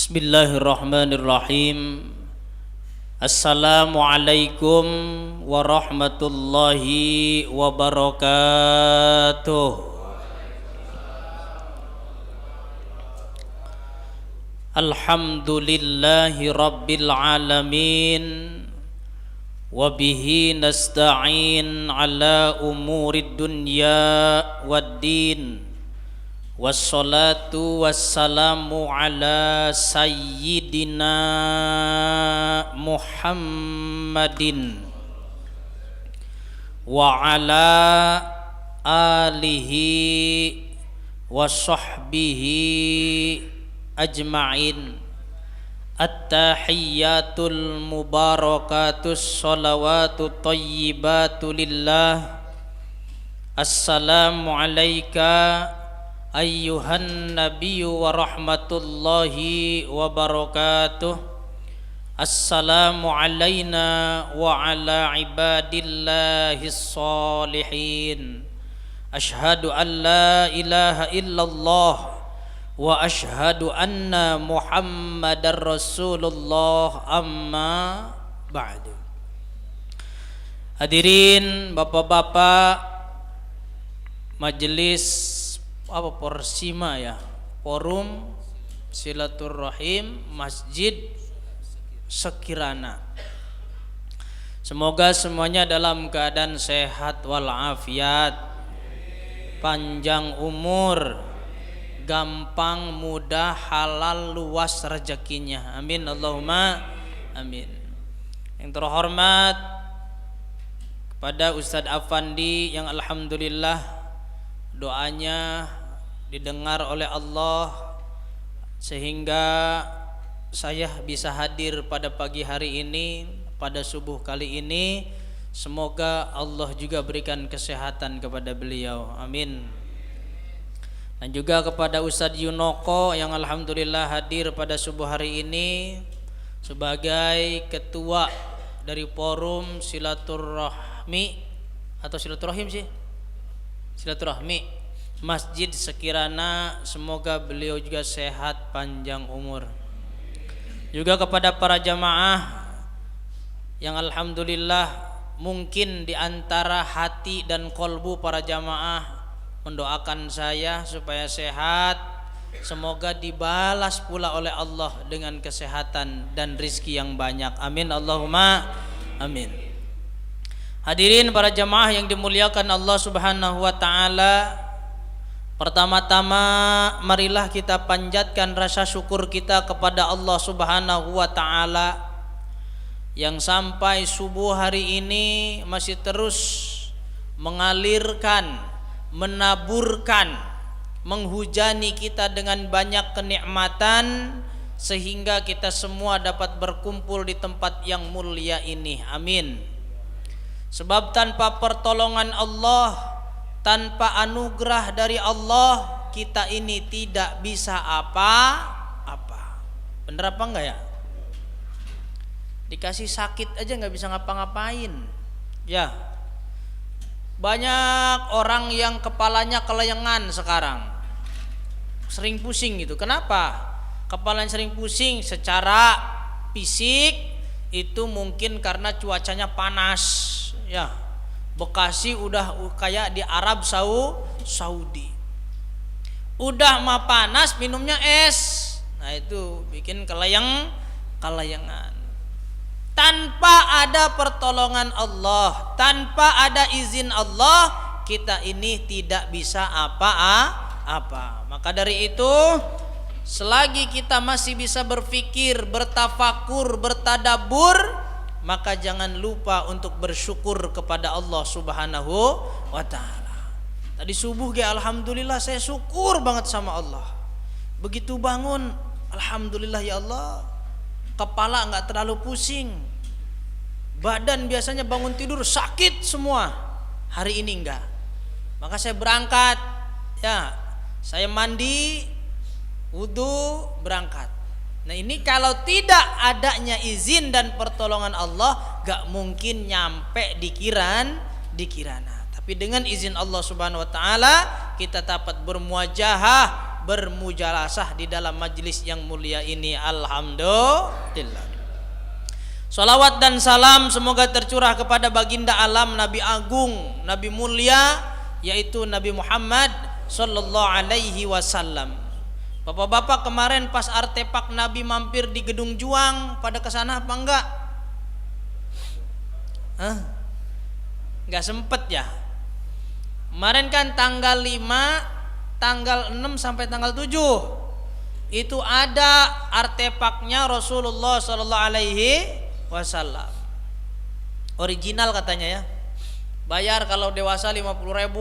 Bismillahirrahmanirrahim. Assalamualaikum warahmatullahi wabarakatuh. Alhamdulillahi rabbil alamin. Wabihi nasta'in ala umurid dunya waddin. Wassalatu wassalamu ala sayyidina Muhammadin wa ala alihi wa sahbihi ajma'in. At-tahiyyatul mubarakatus salawatut thayyibatu lillah. Assalamu alayka ayyuhan nabiyyu wa rahmatullahi wa barakatuh. Assalamu alayna wa ala ibadillahis salihin. Ashhadu an la ilaha illallah wa ashhadu anna muhammadar rasulullah, amma ba'du. Hadirin bapak-bapak majelis Porsima ya, Forum Silaturahim Masjid Sekirana. Semoga semuanya dalam keadaan sehat walafiat, panjang umur, gampang, mudah, halal, luas rezekinya. Amin Allahumma amin. Yang terhormat kepada Ustadz Afandi yang alhamdulillah doanya didengar oleh Allah sehingga saya bisa hadir pada pagi hari ini, pada subuh kali ini. Semoga Allah juga berikan kesehatan kepada beliau, amin. Dan juga kepada Ustadz Yunoko yang alhamdulillah hadir pada subuh hari ini sebagai ketua dari Forum Silaturahmi atau Silaturahim sih, Silaturahmi Masjid Sekirana. Semoga beliau juga sehat, panjang umur. Juga kepada para jamaah yang alhamdulillah mungkin di antara hati dan kolbu para jamaah mendoakan saya supaya sehat. Semoga dibalas pula oleh Allah dengan kesehatan dan rizki yang banyak, amin Allahumma amin. Hadirin para jamaah yang dimuliakan Allah subhanahu wa ta'ala, pertama-tama marilah kita panjatkan rasa syukur kita kepada Allah subhanahu wa ta'ala yang sampai subuh hari ini masih terus mengalirkan, menaburkan, menghujani kita dengan banyak kenikmatan sehingga kita semua dapat berkumpul di tempat yang mulia ini, amin. Sebab tanpa pertolongan Allah, tanpa anugerah dari Allah, kita ini tidak bisa apa-apa. Bener apa enggak ya? Dikasih sakit aja nggak bisa ngapa-ngapain. Ya, banyak orang yang kepalanya kelayangan sekarang, sering pusing gitu. Kenapa? Kepalanya sering pusing secara fisik itu mungkin karena cuacanya panas. Ya, Bekasi udah kayak di Arab Saudi. Udah mah panas minumnya es. Nah itu bikin kelayangan. Tanpa ada pertolongan Allah, tanpa ada izin Allah, kita ini tidak bisa apa-apa. Maka dari itu, selagi kita masih bisa berpikir, bertafakur, bertadabur, maka jangan lupa untuk bersyukur kepada Allah subhanahu wa ta'ala. Tadi subuh alhamdulillah saya syukur banget sama Allah. Begitu bangun, alhamdulillah ya Allah, kepala gak terlalu pusing. Badan biasanya bangun tidur sakit semua, hari ini enggak. Maka saya berangkat, ya, saya mandi, wudu, berangkat. Nah ini kalau tidak adanya izin dan pertolongan Allah, gak mungkin nyampe di Kirana. Tapi dengan izin Allah subhanahu wa ta'ala, kita dapat bermuajahah bermujalasah di dalam majlis yang mulia ini. Alhamdulillah. Salawat dan salam semoga tercurah kepada baginda alam, Nabi agung, Nabi mulia, yaitu Nabi Muhammad sallallahu alaihi wasallam. Bapak-bapak, kemarin pas artefak Nabi mampir di Gedung Juang, pada kesana apa enggak? Enggak sempet ya. Kemarin kan tanggal 5, tanggal 6 sampai tanggal 7 itu ada artefaknya Rasulullah sallallahu alaihi wasallam. Original katanya ya. Bayar kalau dewasa 50.000.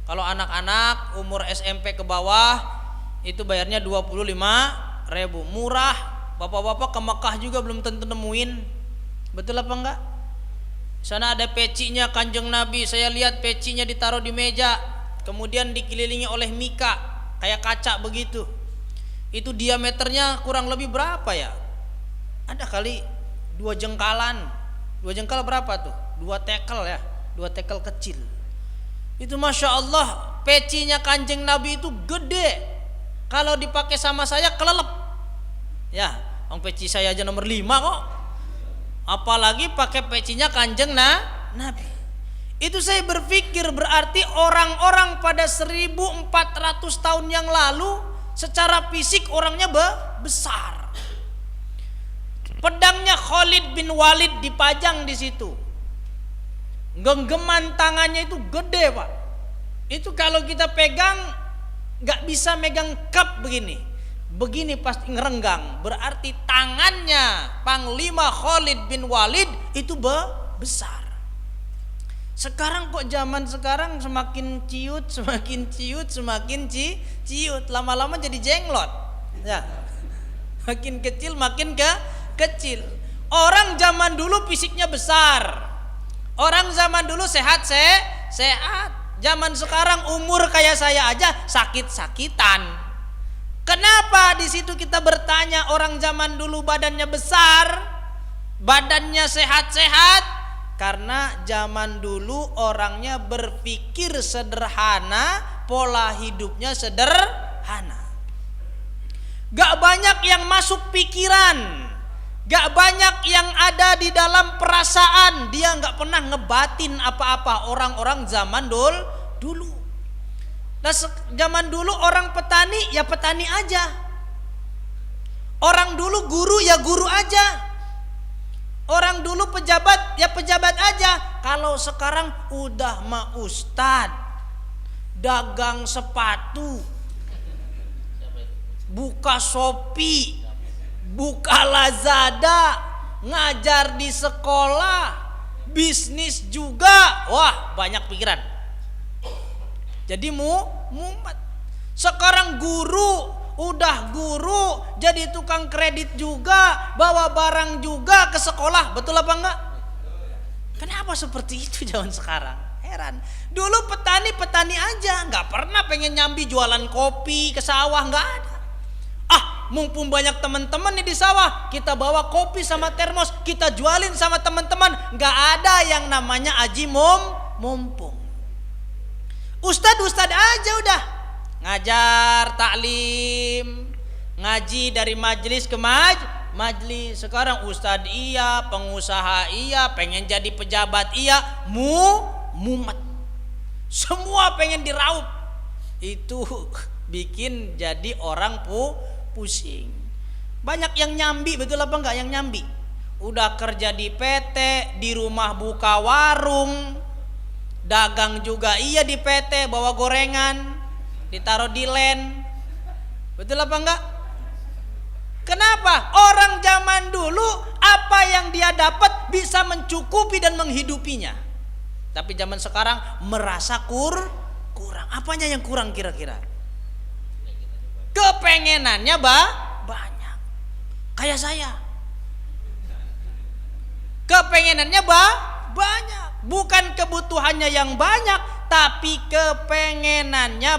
Kalau anak-anak umur SMP ke bawah itu bayarnya 25.000. Murah. Bapak-bapak ke Mekah juga belum tentu nemuin. Betul apa enggak? Sana ada pecinya Kanjeng Nabi. Saya lihat pecinya ditaruh di meja, kemudian dikelilingi oleh mika kayak kaca begitu. Itu diameternya kurang lebih berapa ya? Ada kali 2 jengkalan. 2 jengkal berapa tuh? 2 tekel ya, 2 tekel kecil. Itu Masya Allah, pecinya Kanjeng Nabi itu gede. Kalau dipakai sama saya kelelep. Ya, peci saya aja nomor 5 kok. Apalagi pakai pecinya Kanjeng Nabi. Itu saya berpikir berarti orang-orang pada 1400 tahun yang lalu secara fisik orangnya besar. Pedangnya Khalid bin Walid dipajang di situ. Genggaman tangannya itu gede, Pak. Itu kalau kita pegang nggak bisa megang cup begini. Begini pasti ngerenggang. Berarti tangannya Panglima Khalid bin Walid itu besar. Sekarang kok zaman sekarang semakin ciut, semakin ciut, semakin ciut, lama-lama jadi jenglot. Ya. Makin kecil makin kecil. Orang zaman dulu fisiknya besar. Orang zaman dulu sehat. Zaman sekarang umur kayak saya aja sakit-sakitan. Kenapa di situ kita bertanya orang zaman dulu badannya besar, badannya sehat-sehat? Karena zaman dulu orangnya berpikir sederhana, pola hidupnya sederhana. Gak banyak yang masuk pikiran, gak banyak yang ada di dalam perasaan. Dia gak pernah ngebatin apa-apa. Orang-orang zaman dulu. Nah, zaman dulu orang petani ya petani aja. Orang dulu guru ya guru aja. Orang dulu pejabat ya pejabat aja. Kalau sekarang udah mah ustad, dagang sepatu, buka Shopee, buka Lazada, ngajar di sekolah, bisnis juga. Wah, banyak pikiran. Jadi mumet. Sekarang guru, udah guru, jadi tukang kredit juga, bawa barang juga ke sekolah. Betul apa enggak? Kenapa seperti itu zaman sekarang? Heran. Dulu petani aja, nggak pernah pengen nyambi jualan kopi ke sawah, nggak ada. Mumpung banyak teman-teman nih di sawah, kita bawa kopi sama termos, kita jualin sama teman-teman. Nggak ada yang namanya aji mumpung. Ustad aja udah ngajar taklim, ngaji dari majelis ke majelis. Sekarang ustad iya, pengusaha iya, pengen jadi pejabat iya, mumet. Semua pengen diraup. Itu bikin jadi orang pusing. Banyak yang nyambi, betul apa enggak yang nyambi? Udah kerja di PT, di rumah buka warung, dagang juga iya di PT, bawa gorengan, ditaruh di len. Betul apa enggak? Kenapa? Orang zaman dulu apa yang dia dapat bisa mencukupi dan menghidupinya. Tapi zaman sekarang merasa kurang. Apanya yang kurang kira-kira? Kepengenannya banyak. Kayak saya. Kepengenannya banyak. Bukan kebutuhannya yang banyak, tapi kepengenannya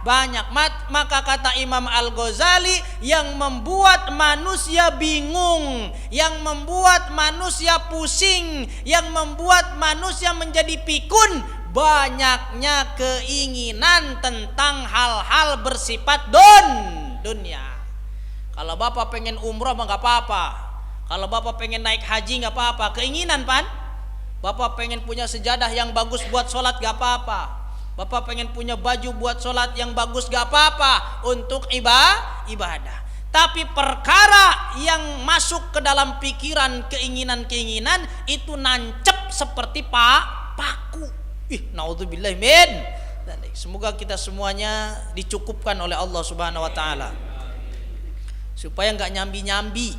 banyak. Maka kata Imam Al-Ghazali, yang membuat manusia bingung, yang membuat manusia pusing, yang membuat manusia menjadi pikun, banyaknya keinginan tentang hal-hal bersifat dunia. Kalau bapak pengen umroh mah nggak apa-apa. Kalau bapak pengen naik haji nggak apa-apa. Keinginan pan. Bapak pengen punya sejadah yang bagus buat sholat nggak apa-apa. Bapak pengen punya baju buat sholat yang bagus gak apa-apa untuk ibadah. Tapi perkara yang masuk ke dalam pikiran keinginan-keinginan itu nancep seperti paku. Naudzubillah min. Semoga kita semuanya dicukupkan oleh Allah Subhanahu wa taala. Supaya nggak nyambi-nyambi.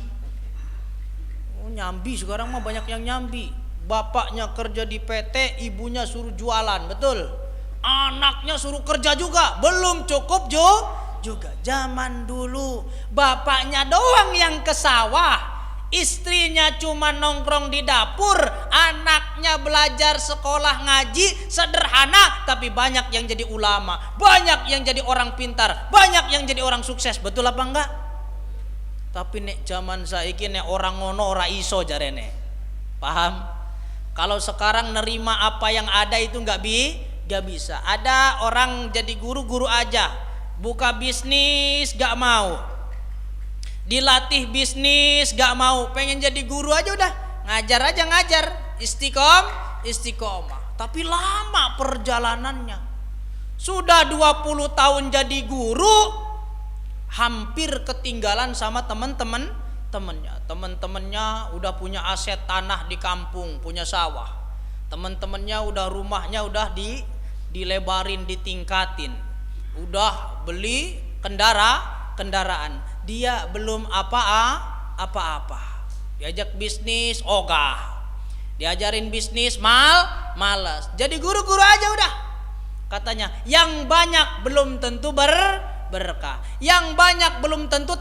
Nyambi sekarang mah banyak yang nyambi. Bapaknya kerja di PT, ibunya suruh jualan, betul? Anaknya suruh kerja juga, belum cukup juga. Zaman dulu bapaknya doang yang ke sawah, istrinya cuma nongkrong di dapur, anaknya belajar sekolah ngaji sederhana, tapi banyak yang jadi ulama, banyak yang jadi orang pintar, banyak yang jadi orang sukses. Betul apa enggak? Tapi nek zaman saiki nek orang ngono ora iso jarene. Paham? Kalau sekarang nerima apa yang ada itu gak bisa. Ada orang jadi guru aja, buka bisnis gak mau, dilatih bisnis gak mau, pengen jadi guru aja udah ngajar istiqomah. Tapi lama perjalanannya, sudah 20 tahun jadi guru, hampir ketinggalan sama temen-temennya udah punya aset tanah di kampung, punya sawah. Temen-temennya udah rumahnya udah dilebarin, ditingkatin, udah beli kendaraan. Dia belum apa-apa. Diajak bisnis ogah, diajarin bisnis malas. Jadi guru aja udah. Katanya yang banyak belum tentu berkah, yang banyak belum tentu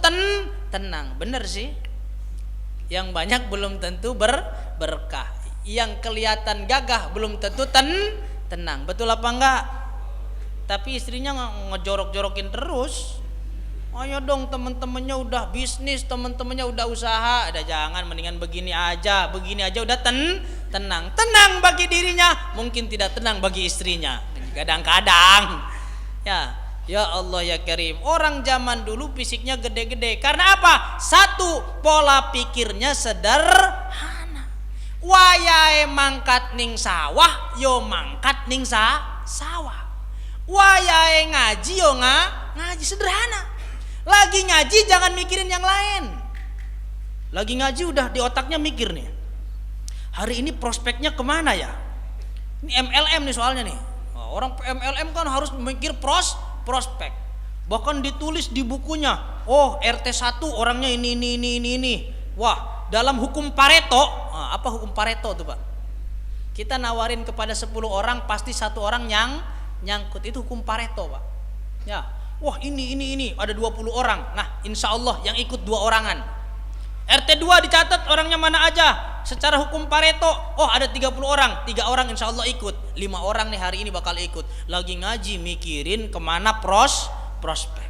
tenang. Bener sih, yang banyak belum tentu berkah, yang kelihatan gagah belum tentu tenang. Betul apa enggak? Tapi istrinya ngejorok-jorokin terus. Ayo dong, temen-temennya udah bisnis, temen-temennya udah usaha, ada jangan, mendingan begini aja udah tenang bagi dirinya, mungkin tidak tenang bagi istrinya kadang-kadang. Ya Allah ya Karim, orang zaman dulu fisiknya gede-gede. Karena apa? Satu, pola pikirnya sederhana. Wayahe mangkat ning sawah, yo mangkat ning sawah. Wayahe ngaji, yo ngaji, sederhana. Lagi ngaji jangan mikirin yang lain. Lagi ngaji udah di otaknya mikir nih, hari ini prospeknya kemana ya? Ini MLM nih soalnya nih. Orang MLM kan harus mikir prospek. Bahkan ditulis di bukunya, oh RT 1 orangnya ini. Wah, dalam hukum Pareto, apa hukum Pareto tuh Pak? Kita nawarin kepada 10 orang pasti 1 orang nyangkut, itu hukum Pareto Pak. Ya, wah ini ada 20 orang. Nah, insya Allah yang ikut 2 orangan. RT 2 dicatat orangnya mana aja. Secara hukum Pareto, oh ada 30 orang, 3 orang insya Allah ikut, 5 orang nih hari ini bakal ikut. Lagi ngaji mikirin kemana prospek.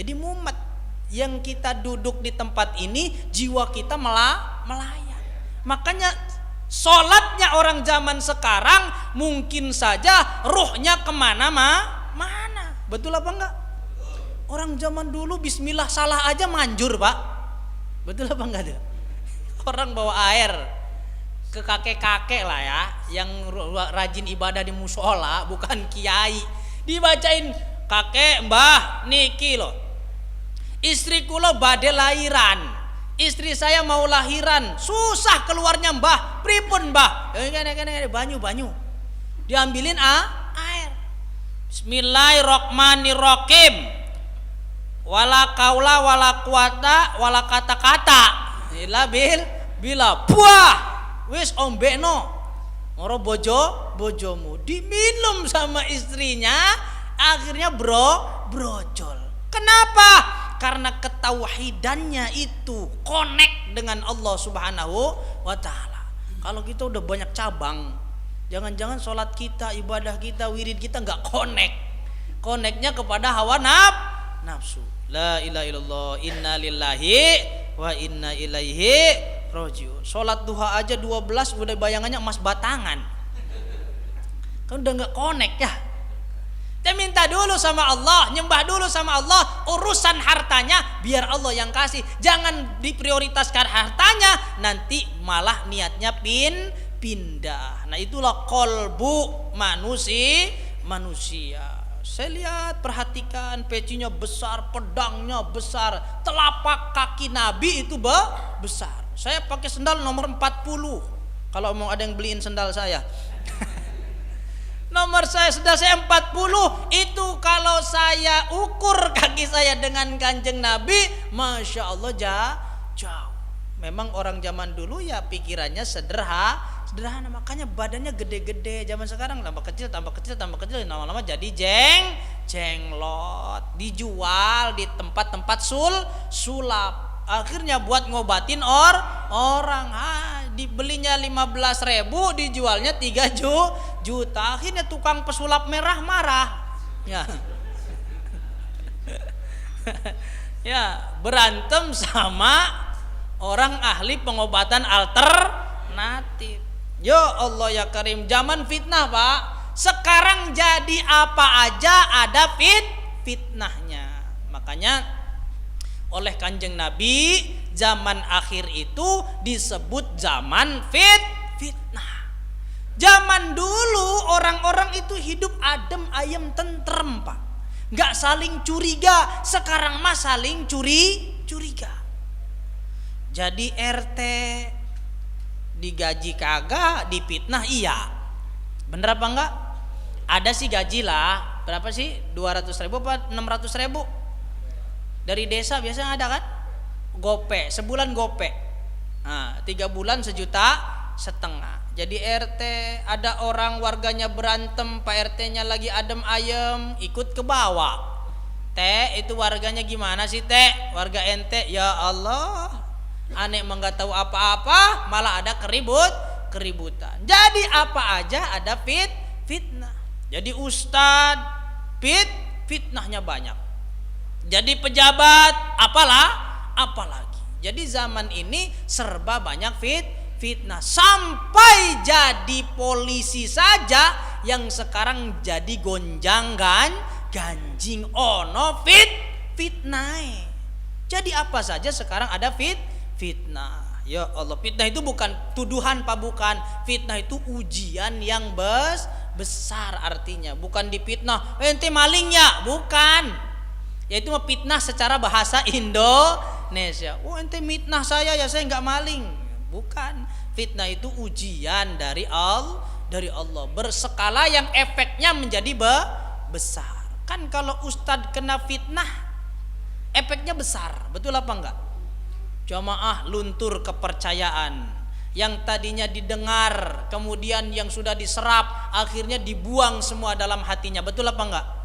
Jadi mumet. Yang kita duduk di tempat ini, jiwa kita melayang. Makanya sholatnya orang zaman sekarang mungkin saja ruhnya mana. Betul apa enggak? Orang zaman dulu bismillah salah aja manjur Pak. Betul apa enggak tuh? Orang bawa air ke kakek-kakek lah ya, yang rajin ibadah di musola, bukan kiai, dibacain, kakek mbah niki loh, istri kula badhe lahiran, istri saya mau lahiran, susah keluarnya mbah, pripun mbah? Banyu diambilin air. Bismillahirrahmanirrahim. Wala kaula wala quwata wala kata-kata illa bila buah wis ombekno ngoro bojomu, diminum sama istrinya, akhirnya brojol. Kenapa? Karena ketauhidannya itu connect dengan Allah Subhanahu wa taala. Kalau kita udah banyak cabang, jangan-jangan sholat kita, ibadah kita, wirid kita nggak connectnya kepada hawa nafsu. La ilaha illallah, inna lillahi wa inna ilaihi rajiun. Sholat duha aja 12 udah bayangannya emas batangan. Kan udah nggak connect ya. Dia minta dulu sama Allah, nyembah dulu sama Allah, urusan hartanya biar Allah yang kasih. Jangan diprioritaskan hartanya, nanti malah niatnya pindah. Nah itulah kolbu manusia. Saya lihat, perhatikan, pecinya besar, pedangnya besar, telapak kaki Nabi itu besar. Saya pakai sendal nomor 40. Kalau mau ada yang beliin sendal saya. Nomor sendal saya 40. Itu kalau saya ukur kaki saya dengan kanjeng Nabi, Masya Allah jauh. Memang orang zaman dulu ya pikirannya sederhana, makanya badannya gede-gede. Zaman sekarang tambah kecil, lama-lama jadi jenglot, dijual di tempat-tempat sulap. Akhirnya buat ngobatin orang, dibelinya 15.000, dijualnya 3 juta. Akhirnya tukang pesulap merah marah. Ya, berantem sama orang ahli pengobatan alternatif. Ya Allah ya Karim, zaman fitnah Pak. Sekarang jadi apa aja ada fitnahnya. Makanya oleh kanjeng Nabi, zaman akhir itu disebut zaman fitnah. Zaman dulu orang-orang itu hidup adem ayem tentrem Pak, nggak saling curiga. Sekarang mah saling curiga. Jadi RT digaji kagak, dipitnah iya. Bener apa enggak? Ada sih gaji lah. Berapa sih? 200.000 apa 600.000? Dari desa biasanya ada kan? Gope, sebulan gope. 3 bulan 1,5 juta. Jadi RT, ada orang warganya berantem, Pak RT-nya lagi adem ayem, ikut ke bawah. Teh, itu warganya gimana sih Teh? Warga ente, ya Allah, aneh emang gak tahu apa-apa, malah ada keributan. Jadi apa aja ada fitnah. Jadi ustadz fitnahnya banyak. Jadi pejabat apalagi. Jadi zaman ini serba banyak fitnah. Sampai jadi polisi saja yang sekarang jadi gonjang ganjing ono fitnah. Jadi apa saja sekarang ada fitnah. Ya Allah, fitnah itu bukan tuduhan Pak, bukan. Fitnah itu ujian yang besar artinya. Bukan dipitnah, ente maling ya, bukan. Yaitu fitnah secara bahasa Indonesia. Oh ente mitnah saya ya, saya nggak maling. Bukan. Fitnah itu ujian dari Allah berskala yang efeknya menjadi besar. Kan kalau ustadz kena fitnah efeknya besar, betul apa enggak? Jamaah luntur kepercayaan. Yang tadinya didengar, kemudian yang sudah diserap, akhirnya dibuang semua dalam hatinya, betul apa enggak?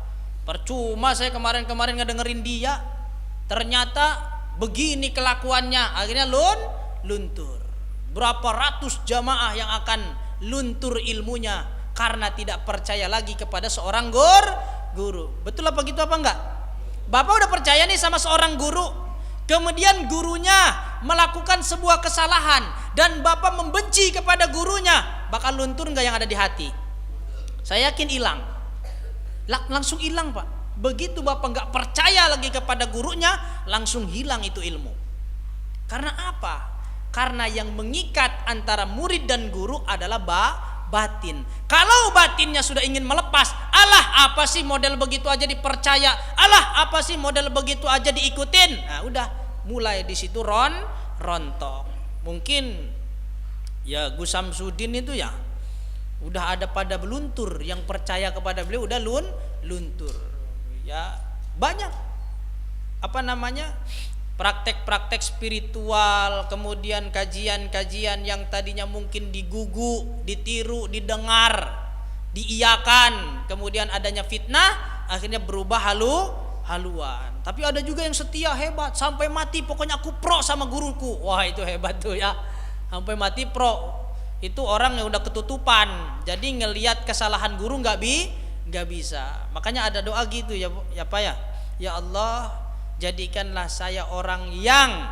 Percuma saya kemarin ngedengerin dia, ternyata begini kelakuannya, akhirnya luntur. Berapa ratus jamaah yang akan luntur ilmunya karena tidak percaya lagi kepada seorang guru. Betul apa gitu apa enggak? Bapak udah percaya nih sama seorang guru, kemudian gurunya melakukan sebuah kesalahan dan Bapak membenci kepada gurunya, bakal luntur enggak yang ada di hati? Saya yakin hilang. Langsung hilang Pak. Begitu Bapak nggak percaya lagi kepada gurunya, langsung hilang itu ilmu. Karena apa? Karena yang mengikat antara murid dan guru adalah batin. Kalau batinnya sudah ingin melepas, alah apa sih model begitu aja dipercaya, alah apa sih model begitu aja diikutin. Nah udah mulai di situ rontok. Mungkin ya Gus Samsudin itu ya udah ada pada beluntur, yang percaya kepada beliau udah luntur. Ya banyak praktek-praktek spiritual, kemudian kajian-kajian yang tadinya mungkin digugu, ditiru, didengar, diiyakan, kemudian adanya fitnah, akhirnya berubah haluan. Tapi ada juga yang setia, hebat, sampai mati pokoknya aku pro sama guruku. Wah itu hebat tuh ya, sampai mati pro. Itu orang yang udah ketutupan, jadi ngelihat kesalahan guru nggak bisa. Makanya ada doa gitu ya Pak ya. Ya Allah, jadikanlah saya orang yang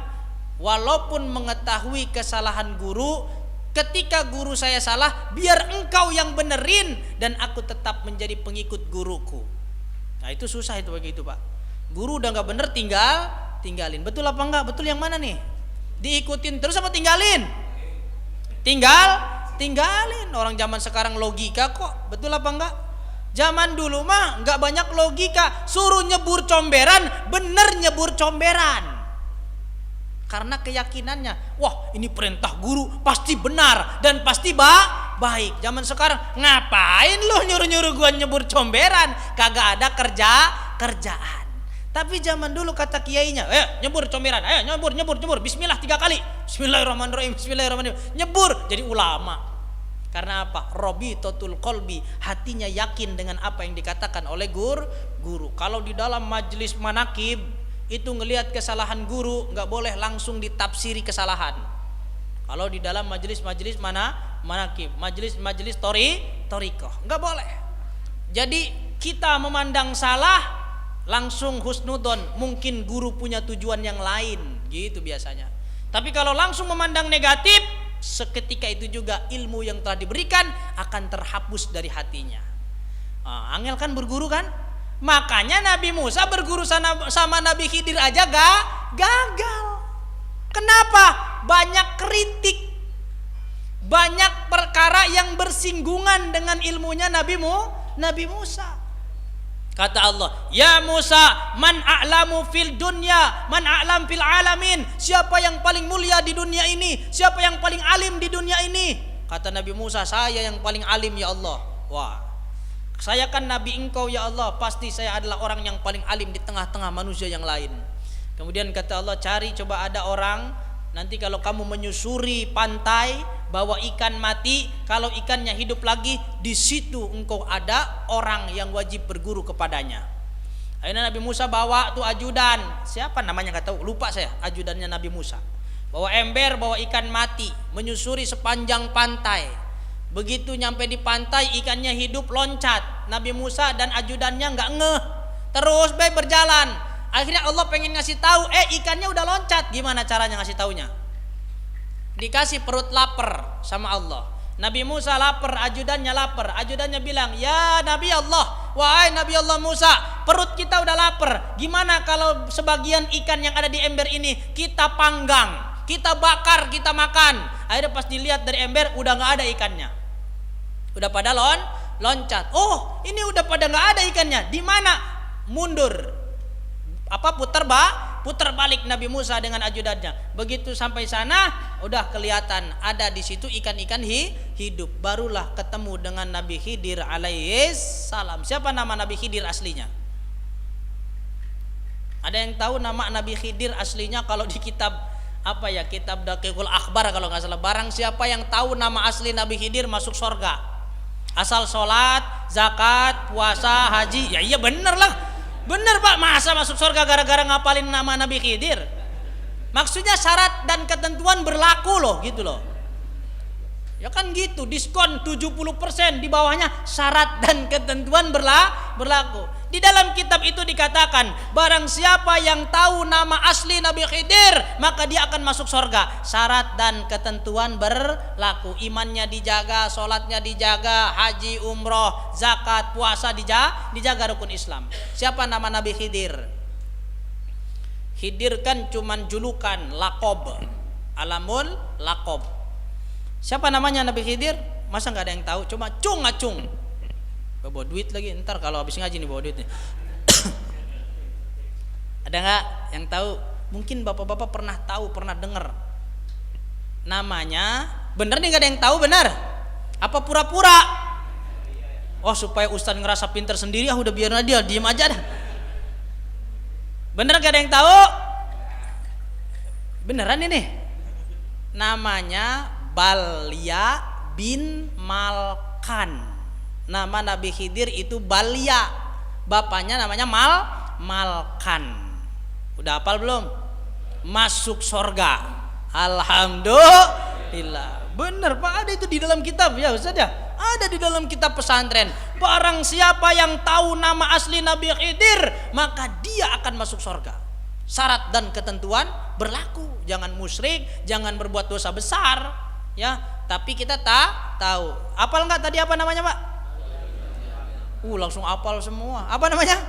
walaupun mengetahui kesalahan guru, Ketika guru saya salah, biar engkau yang benerin dan aku tetap menjadi pengikut guruku. Nah itu susah itu begitu Pak. Guru udah nggak bener tinggalin. Betul apa enggak? Betul yang mana nih? Diikutin terus apa tinggalin? Tinggalin. Orang zaman sekarang logika kok. Betul apa enggak? Zaman dulu mah nggak banyak logika. Suruh nyebur comberan, bener nyebur comberan. Karena keyakinannya, wah ini perintah guru pasti benar dan pasti baik. Zaman sekarang ngapain lu nyuruh gua nyebur comberan? Kagak ada kerjaan. Tapi zaman dulu kata kiainya, nyebur comberan, ayo nyebur, bismillah 3 kali. Bismillahirrahmanirrahim, nyebur jadi ulama. Karena apa? Robitotul qalbi, hatinya yakin dengan apa yang dikatakan oleh guru. Kalau di dalam majelis manakib itu ngelihat kesalahan guru, nggak boleh langsung ditafsiri kesalahan. Kalau di dalam majelis manakib, majelis torikoh, nggak boleh. Jadi kita memandang salah langsung husnudon, mungkin guru punya tujuan yang lain, gitu biasanya. Tapi kalau langsung memandang negatif, seketika itu juga ilmu yang telah diberikan akan terhapus dari hatinya. Angel kan berguru kan? Makanya Nabi Musa berguru sama Nabi Khidir aja gagal. Kenapa? Banyak kritik, banyak perkara yang bersinggungan dengan ilmunya Nabi Musa. Kata Allah, ya Musa, man a'lamu fil dunya, man a'lam fil alamin. Siapa yang paling mulia di dunia ini? Siapa yang paling alim di dunia ini? Kata Nabi Musa, saya yang paling alim ya Allah. Wah, saya kan Nabi engkau ya Allah, pasti saya adalah orang yang paling alim di tengah-tengah manusia yang lain. Kemudian kata Allah, cari coba ada orang, nanti kalau kamu menyusuri pantai bawa ikan mati, kalau ikannya hidup lagi, di situ engkau ada orang yang wajib berguru kepadanya. Akhirnya Nabi Musa bawa tuh ajudan, siapa namanya nggak tahu, lupa saya, ajudannya Nabi Musa. Bawa ember, bawa ikan mati, menyusuri sepanjang pantai. Begitu nyampe di pantai, ikannya hidup, loncat. Nabi Musa dan ajudannya nggak ngeh, terus berjalan. Akhirnya Allah pengen ngasih tahu, ikannya udah loncat. Gimana caranya ngasih taunya? Dikasih perut lapar sama Allah. Nabi Musa lapar, ajudannya lapar. Ajudannya bilang, ya Nabi Allah, wahai Nabi Allah Musa, perut kita udah lapar. Gimana kalau sebagian ikan yang ada di ember ini kita panggang, kita bakar, kita makan? Akhirnya pas dilihat dari ember udah nggak ada ikannya, udah pada loncat. Oh, ini udah pada nggak ada ikannya. Di mana? Mundur. Putar balik Nabi Musa dengan ajudannya. Begitu sampai sana, udah kelihatan ada di situ ikan-ikan hidup. Barulah ketemu dengan Nabi Khidir alaihissalam. Siapa nama Nabi Khidir aslinya? Ada yang tahu nama Nabi Khidir aslinya? Kalau di kitab kitab Daqiqul Akhbar kalau nggak salah. Barang siapa yang tahu nama asli Nabi Khidir masuk surga. Asal sholat, zakat, puasa, haji. Ya iya bener lah. Bener Pak, masa masuk surga gara-gara ngapalin nama Nabi Khidir? Maksudnya syarat dan ketentuan berlaku loh, gitu loh. Ya kan gitu, diskon 70%, di bawahnya syarat dan ketentuan berlaku. Di dalam kitab itu dikatakan, barang siapa yang tahu nama asli Nabi Khidir, maka dia akan masuk surga. Syarat dan ketentuan berlaku. Imannya dijaga, sholatnya dijaga, haji, umroh, zakat, puasa dijaga rukun Islam. Siapa nama Nabi Khidir? Khidir kan cuman julukan, lakob, alamul lakob. Siapa namanya Nabi Khidir? Masa nggak ada yang tahu? Cuma cung-acung. Bawa duit lagi, ntar kalau habis ngaji nih bawa duitnya. Ada nggak yang tahu? Mungkin bapak-bapak pernah tahu, pernah dengar namanya. Bener nih, nggak ada yang tahu bener? Apa pura-pura? Oh supaya ustadz ngerasa pinter sendiri, udah biarin dia, diem aja dah. Bener nggak ada yang tahu? Beneran ini? Namanya Balya bin Malkan. Nama Nabi Khidir itu Balya, bapaknya namanya Malkan. Udah hafal belum? Masuk surga. Alhamdulillah. Bener Pak, ada itu di dalam kitab ya Ustaz ya. Ada di dalam kitab pesantren. Barang siapa yang tahu nama asli Nabi Khidir, maka dia akan masuk surga. Syarat dan ketentuan berlaku. Jangan musyrik, jangan berbuat dosa besar. Ya, tapi kita tak tahu. Apal nggak tadi apa namanya Pak? Langsung apal semua. Apa namanya?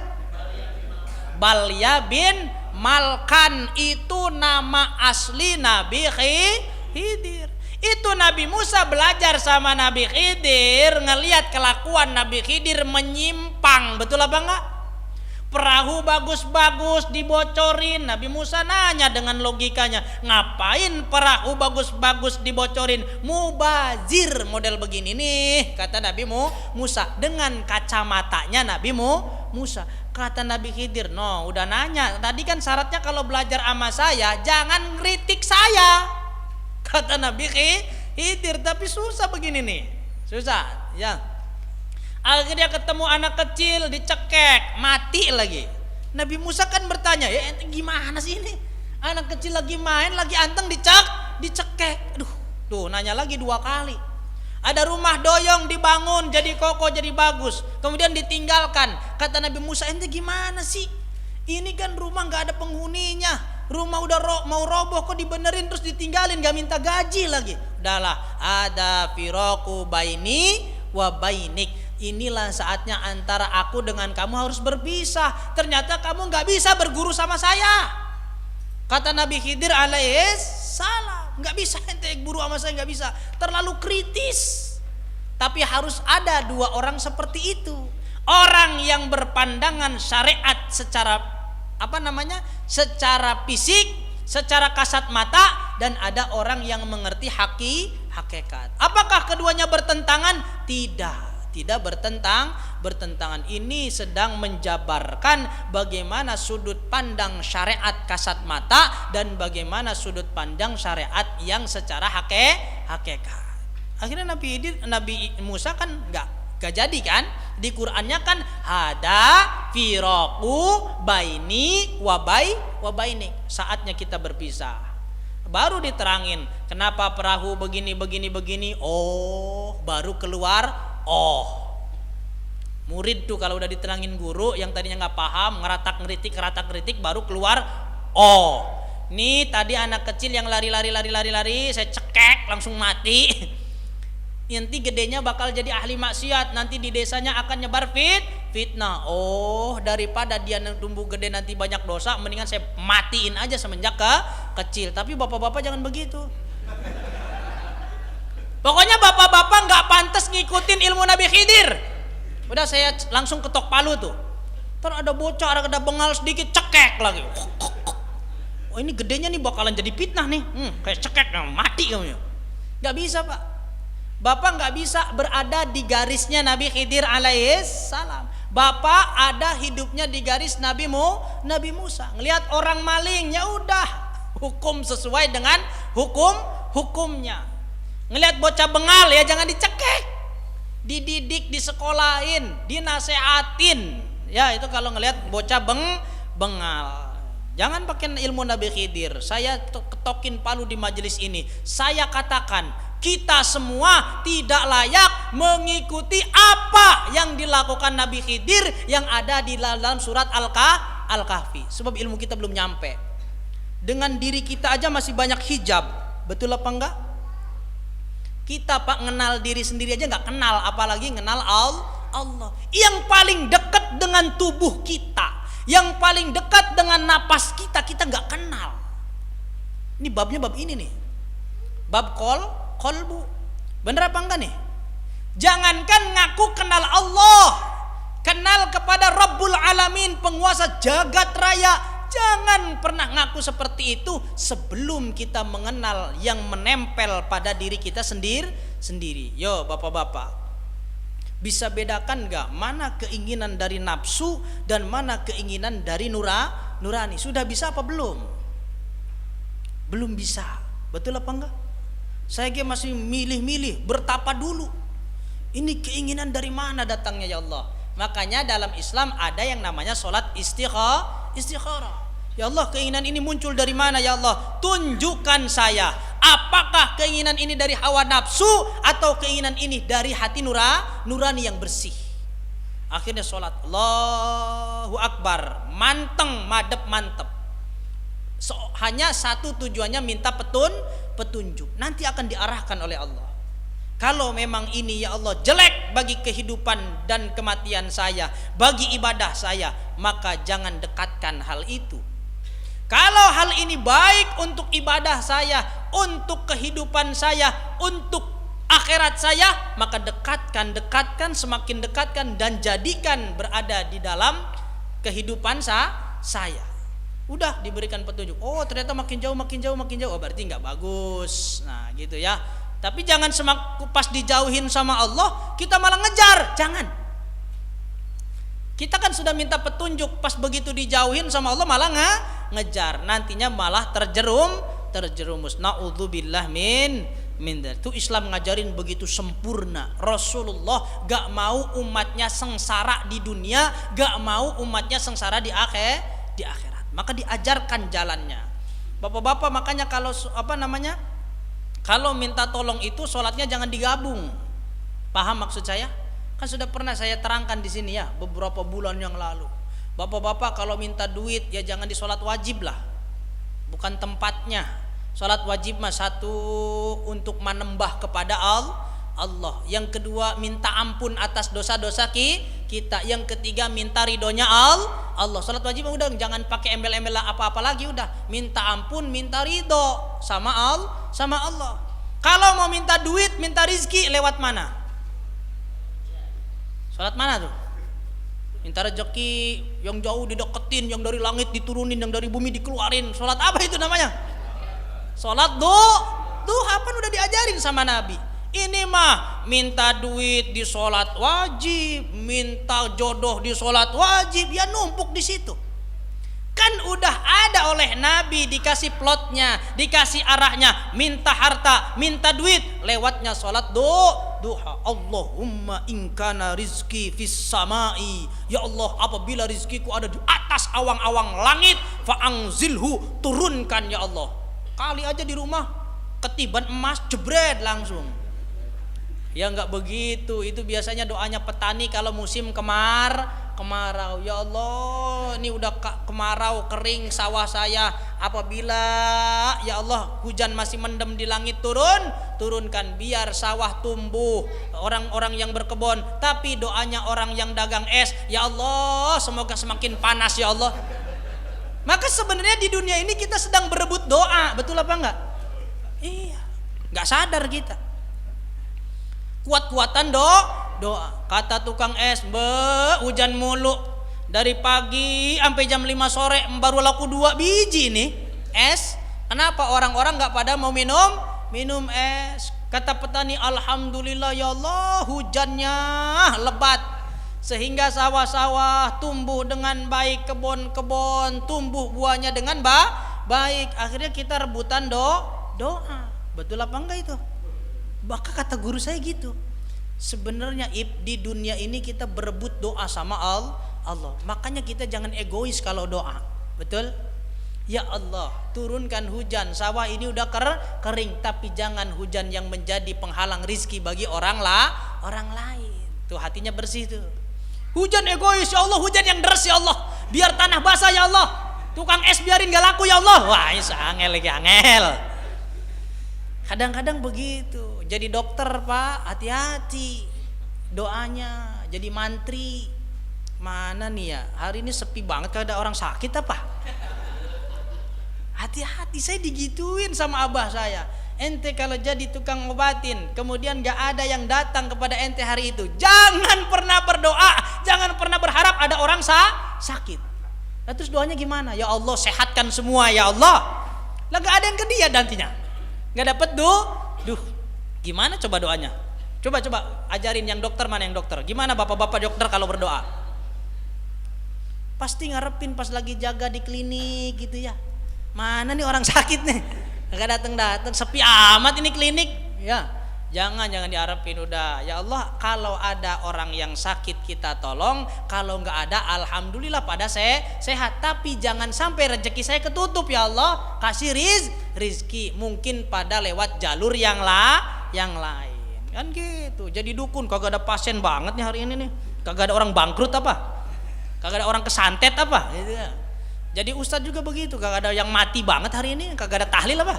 Balya bin Malkan, itu nama asli Nabi Khidir. Itu Nabi Musa belajar sama Nabi Khidir, ngelihat kelakuan Nabi Khidir menyimpang. Betul apa enggak? Perahu bagus-bagus dibocorin. Nabi Musa nanya dengan logikanya, ngapain perahu bagus-bagus dibocorin? Mubazir model begini nih, kata Nabi Musa dengan kacamatanya Nabi Musa. Kata Nabi Khidir, no, udah nanya tadi kan syaratnya kalau belajar sama saya jangan ngeritik saya, kata Nabi Khidir. Tapi susah begini nih, susah ya. Akhirnya ketemu anak kecil dicekek, mati lagi. Nabi Musa kan bertanya, ya gimana sih ini? Anak kecil lagi main, lagi anteng dicekek. Aduh, tuh nanya lagi 2 kali. Ada rumah doyong dibangun jadi kokoh jadi bagus, kemudian ditinggalkan. Kata Nabi Musa, ente gimana sih? Ini kan rumah nggak ada penghuninya. Rumah udah mau roboh kok dibenerin terus ditinggalin, nggak minta gaji lagi. Udahlah, ada firaku baini wa bainik. Inilah saatnya antara aku dengan kamu harus berpisah. Ternyata kamu nggak bisa berguru sama saya. Kata Nabi Khidir alaihissalam, nggak bisa ente guru sama saya, nggak bisa. Terlalu kritis. Tapi harus ada 2 orang seperti itu. Orang yang berpandangan syariat secara secara fisik, secara kasat mata, dan ada orang yang mengerti hakikat. Apakah keduanya bertentangan? Tidak bertentangan. Ini sedang menjabarkan bagaimana sudut pandang syariat kasat mata dan bagaimana sudut pandang syariat yang secara hakikat. Akhirnya Nabi Musa kan nggak jadi kan? Di Qur'annya kan ada firaku baini wa baini. Saatnya kita berpisah. Baru diterangin kenapa perahu begini. Oh, baru keluar. Oh, murid tuh kalau udah diterangin guru yang tadinya nggak paham, ngeratak ngeritik baru keluar. Oh, nih tadi anak kecil yang lari, saya cekek langsung mati. Nanti gedenya bakal jadi ahli maksiat, nanti di desanya akan nyebar fitnah. Oh, daripada dia tumbuh gede nanti banyak dosa, mendingan saya matiin aja semenjak kecil. Tapi bapak-bapak jangan begitu. Pokoknya bapak-bapak nggak pantas ngikutin ilmu Nabi Khidir. Udah saya langsung ketok palu tuh. Ntar ada bocah, ada bengal sedikit, cekek lagi. Oh, ini gedenya nih bakalan jadi fitnah nih. Kayak cekek, mati kamu. Nggak bisa Pak. Bapak nggak bisa berada di garisnya Nabi Khidir alaihissalam. Bapak ada hidupnya di garis Nabi Musa. Ngelihat orang maling, ya udah hukum sesuai dengan hukumnya. Ngelihat bocah bengal, ya jangan dicekek, dididik, disekolahin, dinasehatin. Ya itu kalau ngelihat bocah bengal. Jangan pakai ilmu Nabi Khidir. Saya ketokin palu di majelis ini. Saya katakan kita semua tidak layak mengikuti apa yang dilakukan Nabi Khidir yang ada di dalam surat Al-Kahfi. Sebab ilmu kita belum nyampe. Dengan diri kita aja masih banyak hijab. Betul apa enggak? Kita Pak kenal diri sendiri aja nggak kenal, apalagi kenal Allah. Yang paling dekat dengan tubuh kita, yang paling dekat dengan napas kita nggak kenal. Ini babnya bab ini nih, bab kolbu. Bener apa enggak nih? Jangankan ngaku kenal Allah, kenal kepada Rabbul Alamin, penguasa jagat raya. Jangan pernah ngaku seperti itu sebelum kita mengenal yang menempel pada diri kita sendiri. Yo bapak-bapak, bisa bedakan gak mana keinginan dari nafsu dan mana keinginan dari nurani? Sudah bisa apa belum? Belum bisa. Betul apa enggak? Saya masih milih-milih, bertapa dulu. Ini keinginan dari mana datangnya ya Allah? Makanya dalam Islam ada yang namanya sholat istikharah. Ya Allah, keinginan ini muncul dari mana ya Allah? Tunjukkan saya. Apakah keinginan ini dari hawa nafsu atau keinginan ini dari hati nurani yang bersih? Akhirnya sholat, Allahu Akbar, mantep. Hanya satu tujuannya minta petunjuk. Nanti akan diarahkan oleh Allah. Kalau memang ini ya Allah jelek bagi kehidupan dan kematian saya, bagi ibadah saya, maka jangan dekatkan hal itu. Kalau hal ini baik untuk ibadah saya, untuk kehidupan saya, untuk akhirat saya, maka dekatkan, semakin dekatkan dan jadikan berada di dalam kehidupan saya. Udah diberikan petunjuk. Oh, ternyata makin jauh. Oh, berarti nggak bagus. Nah, gitu ya. Tapi jangan pas dijauhin sama Allah, kita malah ngejar. Jangan. Kita kan sudah minta petunjuk, pas begitu dijauhin sama Allah malah ngejar. Nantinya malah terjerumus. Na'udzubillah min itu. Islam ngajarin begitu sempurna. Rasulullah gak mau umatnya sengsara di dunia, gak mau umatnya sengsara di akhirat. Maka diajarkan jalannya. Bapak-bapak, makanya kalau minta tolong itu sholatnya jangan digabung. Paham maksud saya? Kan sudah pernah saya terangkan di sini ya beberapa bulan yang lalu. Bapak-bapak kalau minta duit ya jangan di sholat wajib lah. Bukan tempatnya. Sholat wajib mah satu untuk menembah kepada Allah. Yang kedua minta ampun atas dosa-dosa kita. Yang ketiga minta ridhonya Allah. Sholat wajib udah jangan pakai embel-embel apa-apa lagi, udah minta ampun, minta ridho sama Allah. Kalau mau minta duit, minta rizki lewat mana? Sholat mana tuh? Minta rezeki yang jauh dideketin, yang dari langit diturunin, yang dari bumi dikeluarin. Sholat apa itu namanya? Sholat duha kan udah diajarin sama Nabi. Ini mah minta duit di sholat wajib, minta jodoh di sholat wajib, ya numpuk di situ. Kan udah ada oleh Nabi, dikasih plotnya, dikasih arahnya, minta harta, minta duit, lewatnya sholat duha. Allahumma inkana rizki fis samai, ya Allah apabila rizkiku ada di atas awang-awang langit, fa'angzilhu, turunkan ya Allah. Kali aja di rumah ketiban emas jebret langsung. Ya enggak begitu, itu biasanya doanya petani kalau musim kemarau. Ya Allah, ini udah kemarau, kering sawah saya. Apabila ya Allah hujan masih mendem di langit, turunkan biar sawah tumbuh, orang-orang yang berkebun. Tapi doanya orang yang dagang es, ya Allah semoga semakin panas ya Allah. Maka sebenarnya di dunia ini kita sedang berebut doa, betul apa enggak? Iya, enggak sadar kita. Kuat-kuatan doa. Kata tukang es, hujan mulu dari pagi sampai jam 5 sore, baru laku 2 biji nih es. Kenapa orang-orang nggak pada mau minum es? Kata petani, alhamdulillah ya Allah hujannya lebat sehingga sawah-sawah tumbuh dengan baik, kebun-kebun tumbuh buahnya dengan baik. Akhirnya kita rebutan doa. Betul apa enggak itu? Maka kata guru saya gitu. Sebenarnya di dunia ini kita berebut doa sama Allah. Makanya kita jangan egois kalau doa. Betul? Ya Allah, turunkan hujan. Sawah ini udah kering, tapi jangan hujan yang menjadi penghalang rizki bagi orang lain. Tuh hatinya bersih tuh. Hujan egois, ya Allah, hujan yang deras ya Allah. Biar tanah basah ya Allah. Tukang es biarin gak laku ya Allah. Wah, ini angel lagi angel. Kadang-kadang begitu. Jadi dokter Pak, hati-hati doanya. Jadi mantri, mana nih ya, hari ini sepi banget, kalau ada orang sakit apa? Hati-hati, saya digituin sama abah saya. Ente kalau jadi tukang ngobatin, kemudian gak ada yang datang kepada ente hari itu, jangan pernah berdoa, jangan pernah berharap ada orang sakit. Nah, terus doanya gimana? Ya Allah sehatkan semua ya Allah. Lah gak ada yang ke dia nantinya, gak dapet gimana coba doanya? Coba ajarin yang dokter, mana yang dokter? Gimana bapak-bapak dokter kalau berdoa? Pasti ngarepin pas lagi jaga di klinik gitu ya. Mana nih orang sakit nih? Gak datang, sepi amat ini klinik. Ya, jangan diharapin udah. Ya Allah, kalau ada orang yang sakit kita tolong, kalau nggak ada alhamdulillah pada sehat. Tapi jangan sampai rezeki saya ketutup ya Allah. Kasih rizki mungkin pada lewat jalur yang lain. Kan gitu. Jadi dukun kagak ada pasien banget nih hari ini nih. Kagak ada orang bangkrut apa? Kagak ada orang kesantet apa? Gitu ya. Jadi ustadz juga begitu, kagak ada yang mati banget hari ini, kagak ada tahlil apa?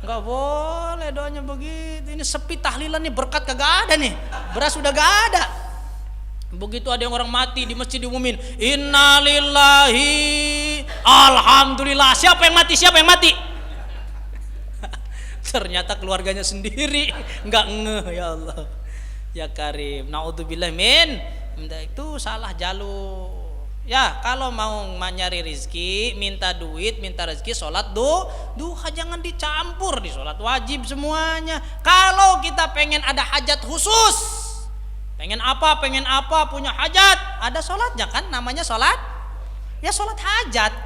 Nggak boleh doanya begitu. Ini sepi tahlilan nih, berkat kagak ada nih, beras udah gak ada. Begitu ada yang orang mati di masjid diumumin, innalillahi, alhamdulillah. Siapa yang mati? Siapa yang mati? Ternyata keluarganya sendiri. Nggak ngeh, ya Allah ya Karim. Naudzubillah min. Itu salah jalur. Ya, kalau mau nyari rizki, minta duit, minta rezeki, sholat duha, jangan dicampur di sholat wajib semuanya. Kalau kita pengen ada hajat khusus, pengen apa, punya hajat, ada sholatnya kan, namanya sholat. Ya sholat hajat,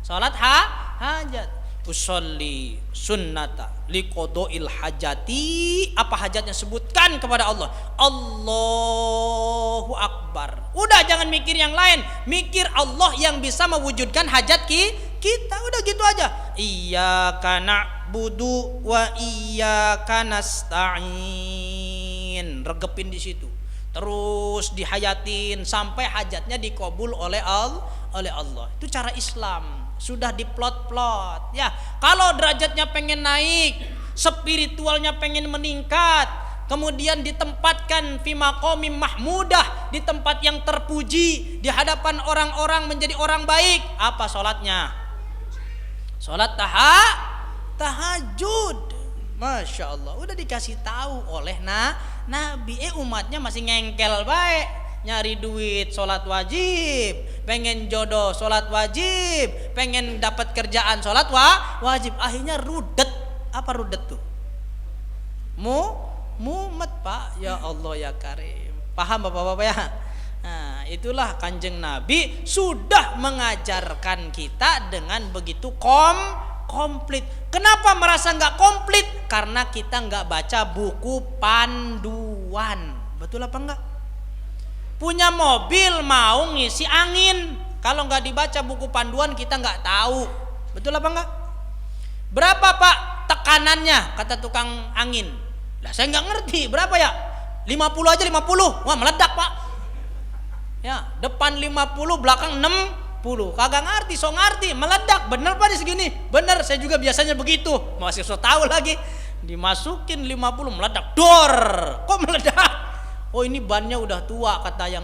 sholat hajat. Usolli sunnata liqodoil hajati. Apa hajatnya? Sebutkan kepada Allah. Allahu Akbar. Udah, jangan mikir yang lain, mikir Allah yang bisa mewujudkan hajat kita. Udah gitu aja. Iyyaka na'budu wa iyyaka nasta'in. Regepin di situ. Terus dihayatin sampai hajatnya dikabul oleh Allah. Itu cara Islam. Sudah diplot-plot ya. Kalau derajatnya pengen naik, spiritualnya pengen meningkat, kemudian ditempatkan fi maqamim mahmudah, di tempat yang terpuji, di hadapan orang-orang menjadi orang baik. Apa sholatnya? Sholat tahajud. Masya Allah, udah dikasih tahu oleh Nabi. Umatnya masih ngengkel baik, nyari duit sholat wajib, pengen jodoh sholat wajib, pengen dapat kerjaan sholat wajib. Akhirnya rudet. Apa rudet tuh? Mumet Pak. Ya Allah ya Karim. Paham bapak-bapak ya? Nah, itulah Kanjeng Nabi sudah mengajarkan kita dengan begitu komplit. Kenapa merasa nggak komplit? Karena kita nggak baca buku panduan. Betul apa enggak? Punya mobil mau ngisi angin, kalau nggak dibaca buku panduan kita nggak tahu. Betul apa enggak? Berapa Pak tekanannya, kata tukang angin? Lah saya nggak ngerti, berapa ya? 50 aja 50. Wah meledak Pak. Ya, depan 50, belakang 60. Kagak ngerti, so ngerti, meledak. Bener Pak di segini? Bener, saya juga biasanya begitu. Masih so tahu lagi. Dimasukin 50 meledak. Dor. Kok meledak? Oh ini bannya udah tua, kata yang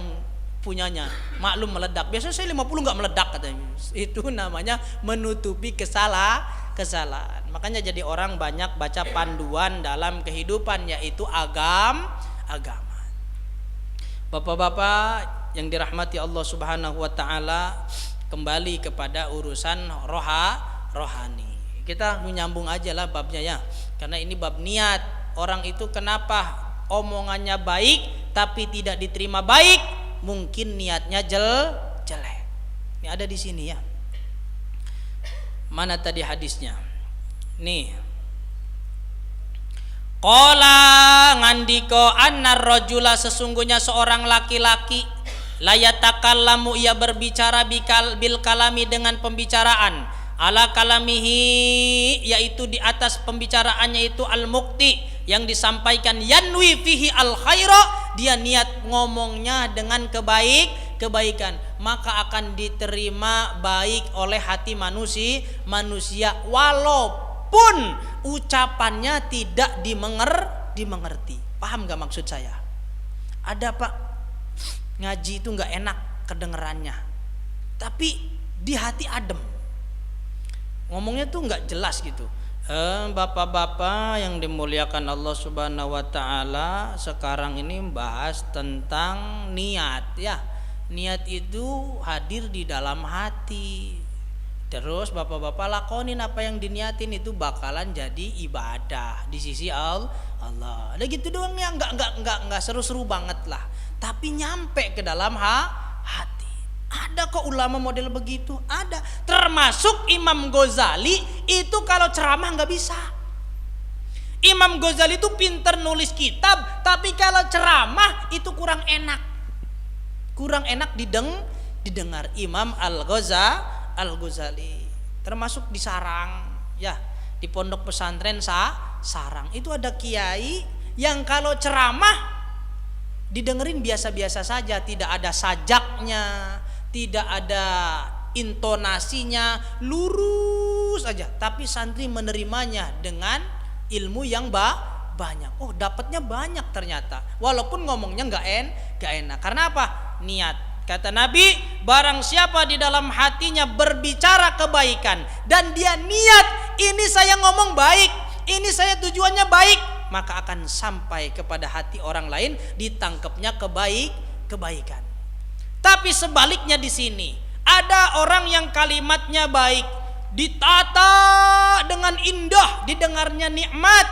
punyanya. Maklum meledak. Biasanya saya 50 nggak meledak katanya. Itu namanya menutupi kesalahan. Makanya jadi orang banyak baca panduan dalam kehidupan, yaitu agama. Bapak-bapak yang dirahmati Allah Subhanahu wa taala, kembali kepada urusan rohani. Kita menyambung aja lah babnya ya. Karena ini bab niat. Orang itu kenapa omongannya baik tapi tidak diterima baik? Mungkin niatnya jelek. Ini ada di sini ya. Mana tadi hadisnya? Nih. Qala ngandiko annar rajula, sesungguhnya seorang laki-laki, layatakallamu, ia berbicara bil kalami, dengan pembicaraan, ala kalamihi, yaitu di atas pembicaraannya itu al mukti, yang disampaikan, yanwi fihi al khaira, dia niat ngomongnya dengan kebaikan, maka akan diterima baik oleh hati manusia walaupun ucapannya tidak dimengerti. Paham gak maksud saya? Ada Pak, ngaji itu gak enak kedengerannya, tapi di hati adem, ngomongnya tuh gak jelas gitu. Bapak-bapak yang dimuliakan Allah Subhanahu wa taala, sekarang ini bahas tentang niat ya. Niat itu hadir di dalam hati. Terus bapak-bapak lakonin apa yang diniatin, itu bakalan jadi ibadah di sisi Allah. Ada gitu doang ya, enggak seru-seru banget lah, tapi nyampe ke dalam hati. Ada kok ulama model begitu, ada. Termasuk Imam Ghazali itu kalau ceramah nggak bisa. Imam Ghazali itu pinter nulis kitab, tapi kalau ceramah itu kurang enak didengar. Imam Al-Ghazali termasuk di Sarang ya, di pondok pesantren Sarang itu ada kiai yang kalau ceramah didengerin biasa-biasa saja, tidak ada sajaknya, tidak ada intonasinya, lurus aja, tapi santri menerimanya dengan ilmu yang banyak. Oh, dapatnya banyak ternyata. Walaupun ngomongnya nggak enak. Karena apa? Niat. Kata Nabi, barang siapa di dalam hatinya berbicara kebaikan dan dia niat, ini saya ngomong baik, ini saya tujuannya baik, maka akan sampai kepada hati orang lain, ditangkapnya kebaikan. Tapi sebaliknya di sini, ada orang yang kalimatnya baik, ditata dengan indah, didengarnya nikmat,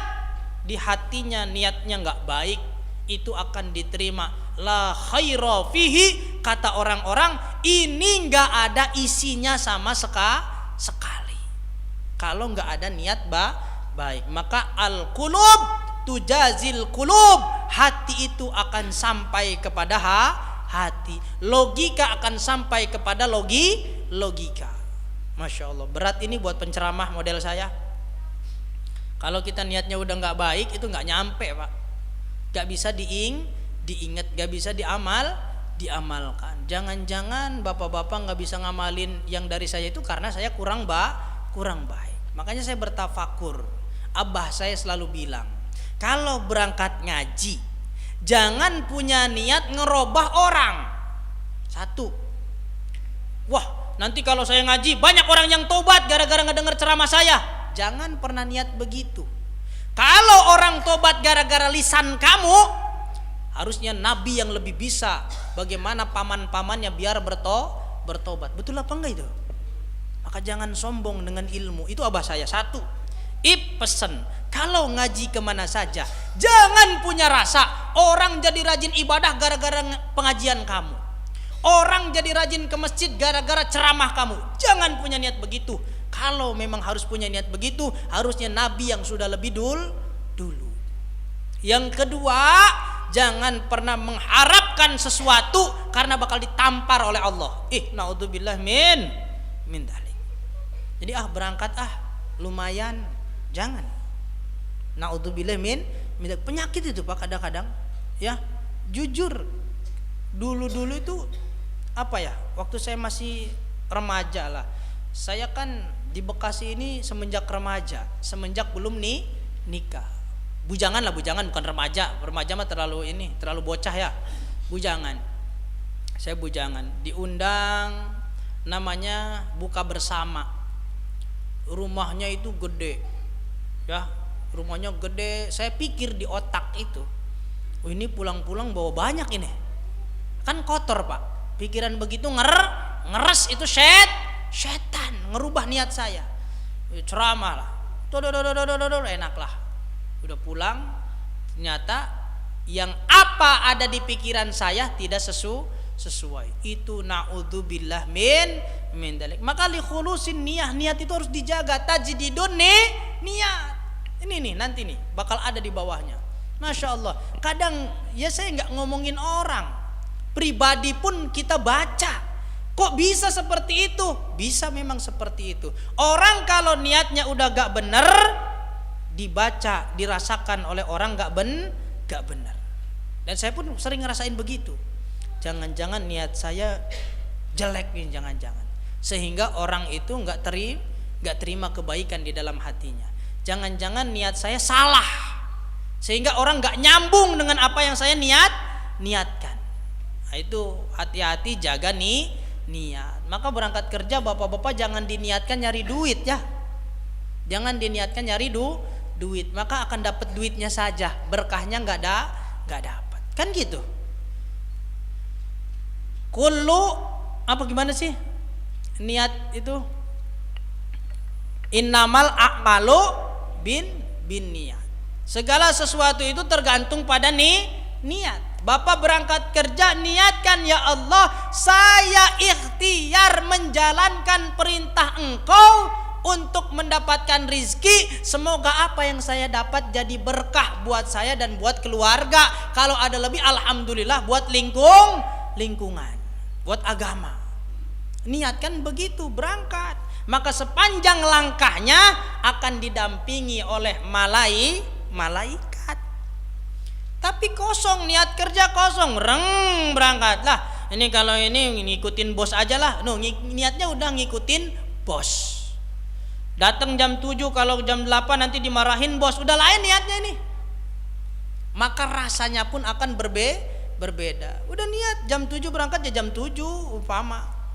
di hatinya niatnya nggak baik, itu akan diterima la khaira fihi, kata orang-orang ini nggak ada isinya sama sekali. Kalau nggak ada niat baik, maka al qulub tujazil qulub, hati itu akan sampai kepada hati, logika akan sampai kepada logika. Masya Allah, berat ini buat penceramah model saya. Kalau kita niatnya udah nggak baik, itu nggak nyampe Pak, nggak bisa diingat, gak bisa diamalkan. Jangan-jangan bapak-bapak gak bisa ngamalin yang dari saya itu karena saya kurang baik. Makanya saya bertafakur. Abah saya selalu bilang, kalau berangkat ngaji jangan punya niat ngerubah orang. Satu, wah nanti kalau saya ngaji banyak orang yang tobat gara-gara ngedenger ceramah saya. Jangan pernah niat begitu. Kalau orang tobat gara-gara lisan kamu, harusnya Nabi yang lebih bisa bagaimana paman-pamannya biar bertobat. Betul apa enggak itu? Maka jangan sombong dengan ilmu. Itu abah saya. Satu, pesen, kalau ngaji kemana saja jangan punya rasa orang jadi rajin ibadah gara-gara pengajian kamu, orang jadi rajin ke masjid gara-gara ceramah kamu. Jangan punya niat begitu. Kalau memang harus punya niat begitu, harusnya Nabi yang sudah lebih dulu. Yang kedua, jangan pernah mengharapkan sesuatu karena bakal ditampar oleh Allah. Naudzubillah min dzalik. Jadi berangkat lumayan, jangan. Naudzubillah min dzalik. Penyakit itu Pak kadang-kadang ya. Jujur, dulu itu waktu saya masih remaja lah. Saya kan di Bekasi ini semenjak remaja, semenjak belum nikah. Bujangan bukan remaja mah terlalu bocah ya. Bujangan, saya bujangan, diundang namanya buka bersama. Rumahnya itu gede ya, rumahnya gede. Saya pikir di otak itu, ini pulang-pulang bawa banyak ini, kan kotor Pak. Pikiran begitu ngeres itu setan ngerubah niat saya. Ceramah lah, enak lah. Udah pulang, ternyata yang apa ada di pikiran saya tidak sesuai. Itu naudzubillah min dzalik. Maka li khulusin niat itu harus dijaga. Tajdidun niat. Ini nanti bakal ada di bawahnya. Masya Allah. Kadang ya saya nggak ngomongin orang, pribadi pun kita baca. Kok bisa seperti itu? Bisa memang seperti itu. Orang kalau niatnya udah gak bener, dibaca, dirasakan oleh orang gak benar. Dan saya pun sering ngerasain begitu. Jangan-jangan niat saya jelek nih, jangan-jangan, sehingga orang itu gak terima kebaikan di dalam hatinya. Jangan-jangan niat saya salah, sehingga orang gak nyambung dengan apa yang saya niatkan. Nah, itu hati-hati, jaga niat. Maka berangkat kerja bapak-bapak jangan diniatkan nyari duit ya. Jangan diniatkan nyari duit, maka akan dapat duitnya saja, berkahnya nggak dapat, kan gitu. Gimana sih niat itu? Innamal a'malu bin niat. Segala sesuatu itu tergantung pada niat. Bapak berangkat kerja, niatkan, ya Allah, saya ikhtiar menjalankan perintah Engkau untuk mendapatkan rizki. Semoga apa yang saya dapat jadi berkah buat saya dan buat keluarga. Kalau ada lebih, alhamdulillah, buat lingkungan, buat agama. Niatkan begitu, berangkat. Maka sepanjang langkahnya akan didampingi oleh malaikat. Tapi kosong, niat kerja kosong, berangkat lah. Ini kalau ini ngikutin bos aja lah. Niatnya udah ngikutin bos. Datang jam 7, kalau jam 8 nanti dimarahin bos, udah lain niatnya ini. Maka rasanya pun akan berbeda. Udah niat jam 7 berangkat ya jam 7 umpama.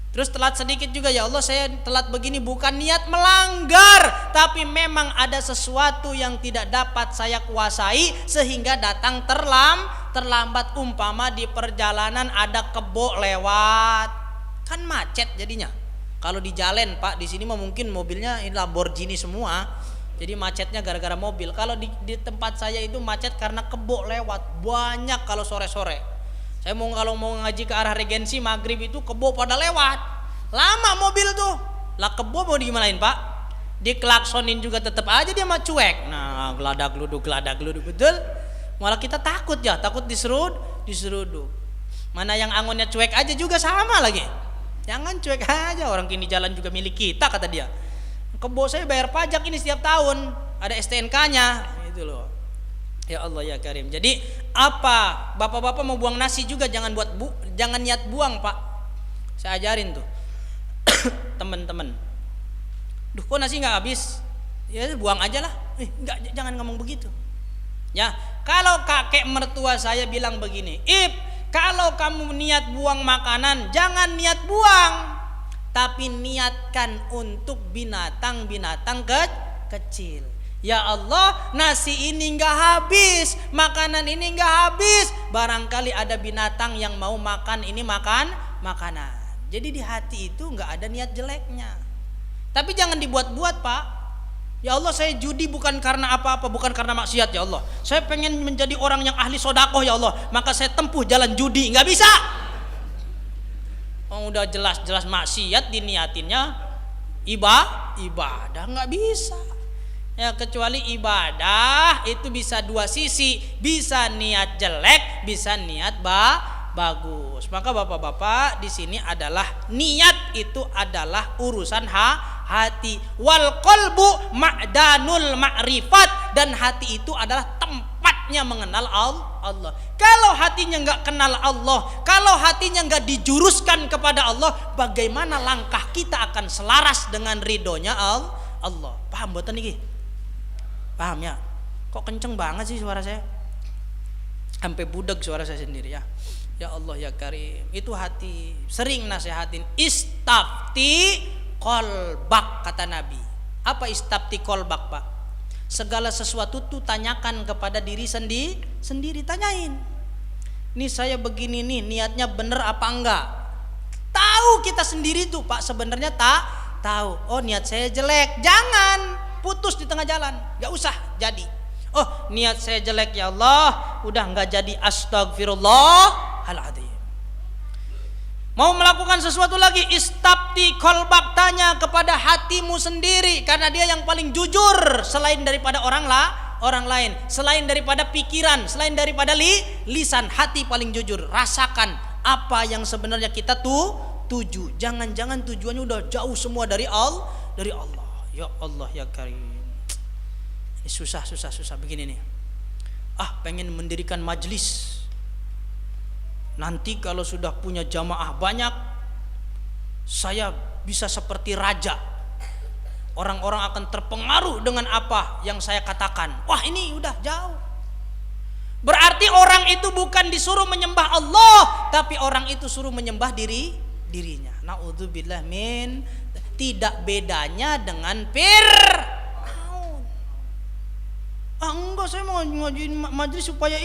Terus telat sedikit juga, ya Allah saya telat begini bukan niat melanggar, tapi memang ada sesuatu yang tidak dapat saya kuasai sehingga datang terlambat. Umpama di perjalanan ada kebo lewat, kan macet jadinya. Kalau di jalan Pak, di sini mah mungkin mobilnya ini Lamborghini semua, jadi macetnya gara-gara mobil. Kalau di tempat saya itu macet karena kebo lewat banyak. Kalau sore-sore saya kalau mau ngaji ke arah Regensi maghrib itu kebo pada lewat, lama mobil tuh. Lah kebo mau digimanain Pak? Diklaksonin juga tetap aja dia mah cuek. Nah geladak geluduk betul. Malah kita takut diseruduk. Mana yang angonnya cuek aja juga sama lagi. Jangan cuek aja, orang kini jalan juga milik kita kata dia. Kebo saya bayar pajak ini setiap tahun, ada STNK-nya gitu loh. Ya Allah ya Karim. Jadi apa? Bapak-bapak mau buang nasi juga jangan niat buang Pak. Saya ajarin tuh teman-teman. Duh kok nasi nggak habis? Ya buang aja lah. Jangan ngomong begitu. Ya kalau kakek mertua saya bilang begini, kalau kamu niat buang makanan, jangan niat buang, tapi niatkan untuk binatang-binatang kecil. Ya Allah, nasi ini enggak habis, makanan ini enggak habis. Barangkali ada binatang yang mau makan ini makanan. Jadi di hati itu enggak ada niat jeleknya. Tapi jangan dibuat-buat Pak. Ya Allah saya judi bukan karena apa-apa, bukan karena maksiat ya Allah. Saya pengen menjadi orang yang ahli sodakoh ya Allah, maka saya tempuh jalan judi. Nggak bisa. Oh, udah jelas-jelas maksiat diniatinnya ibadah, nggak bisa. Ya kecuali ibadah itu bisa dua sisi, bisa niat jelek, bisa niat bagus. Maka bapak-bapak di sini adalah niat itu adalah urusan hati. Wal qalbu ma'danul ma'rifat, dan hati itu adalah tempatnya mengenal Allah. Kalau hatinya nggak kenal Allah, kalau hatinya nggak dijuruskan kepada Allah, bagaimana langkah kita akan selaras dengan ridhonya Allah? Paham mboten niki? Paham ya? Kok kenceng banget sih suara saya? Sampai budeg suara saya sendiri ya. Ya Allah ya Karim. Itu hati. Sering nasihatin istafti kolbak kata Nabi. Apa istafti kolbak Pak? Segala sesuatu tuh tanyakan kepada diri sendiri. Tanyain. Nih saya begini nih, niatnya bener apa enggak? Tahu kita sendiri tuh Pak sebenarnya tahu. Oh niat saya jelek. Jangan putus di tengah jalan, gak usah jadi. Oh niat saya jelek ya Allah, udah gak jadi, astagfirullahaladzim. Mau melakukan sesuatu lagi, istafti kolbak, tanya kepada hatimu sendiri, karena dia yang paling jujur selain daripada orang lain, selain daripada pikiran, selain daripada lisan. Hati paling jujur. Rasakan apa yang sebenarnya kita tuju. Jangan-jangan tujuannya udah jauh semua dari Allah. Ya Allah ya Karim. Ini susah begini nih. Pengen mendirikan majlis. Nanti kalau sudah punya jamaah banyak, saya bisa seperti raja. Orang-orang akan terpengaruh dengan apa yang saya katakan. Wah ini udah jauh. Berarti orang itu bukan disuruh menyembah Allah, tapi orang itu suruh menyembah dirinya. Naudzubillah min. Tidak bedanya dengan Fir'aun. Enggak, saya mau ngajuin majlis supaya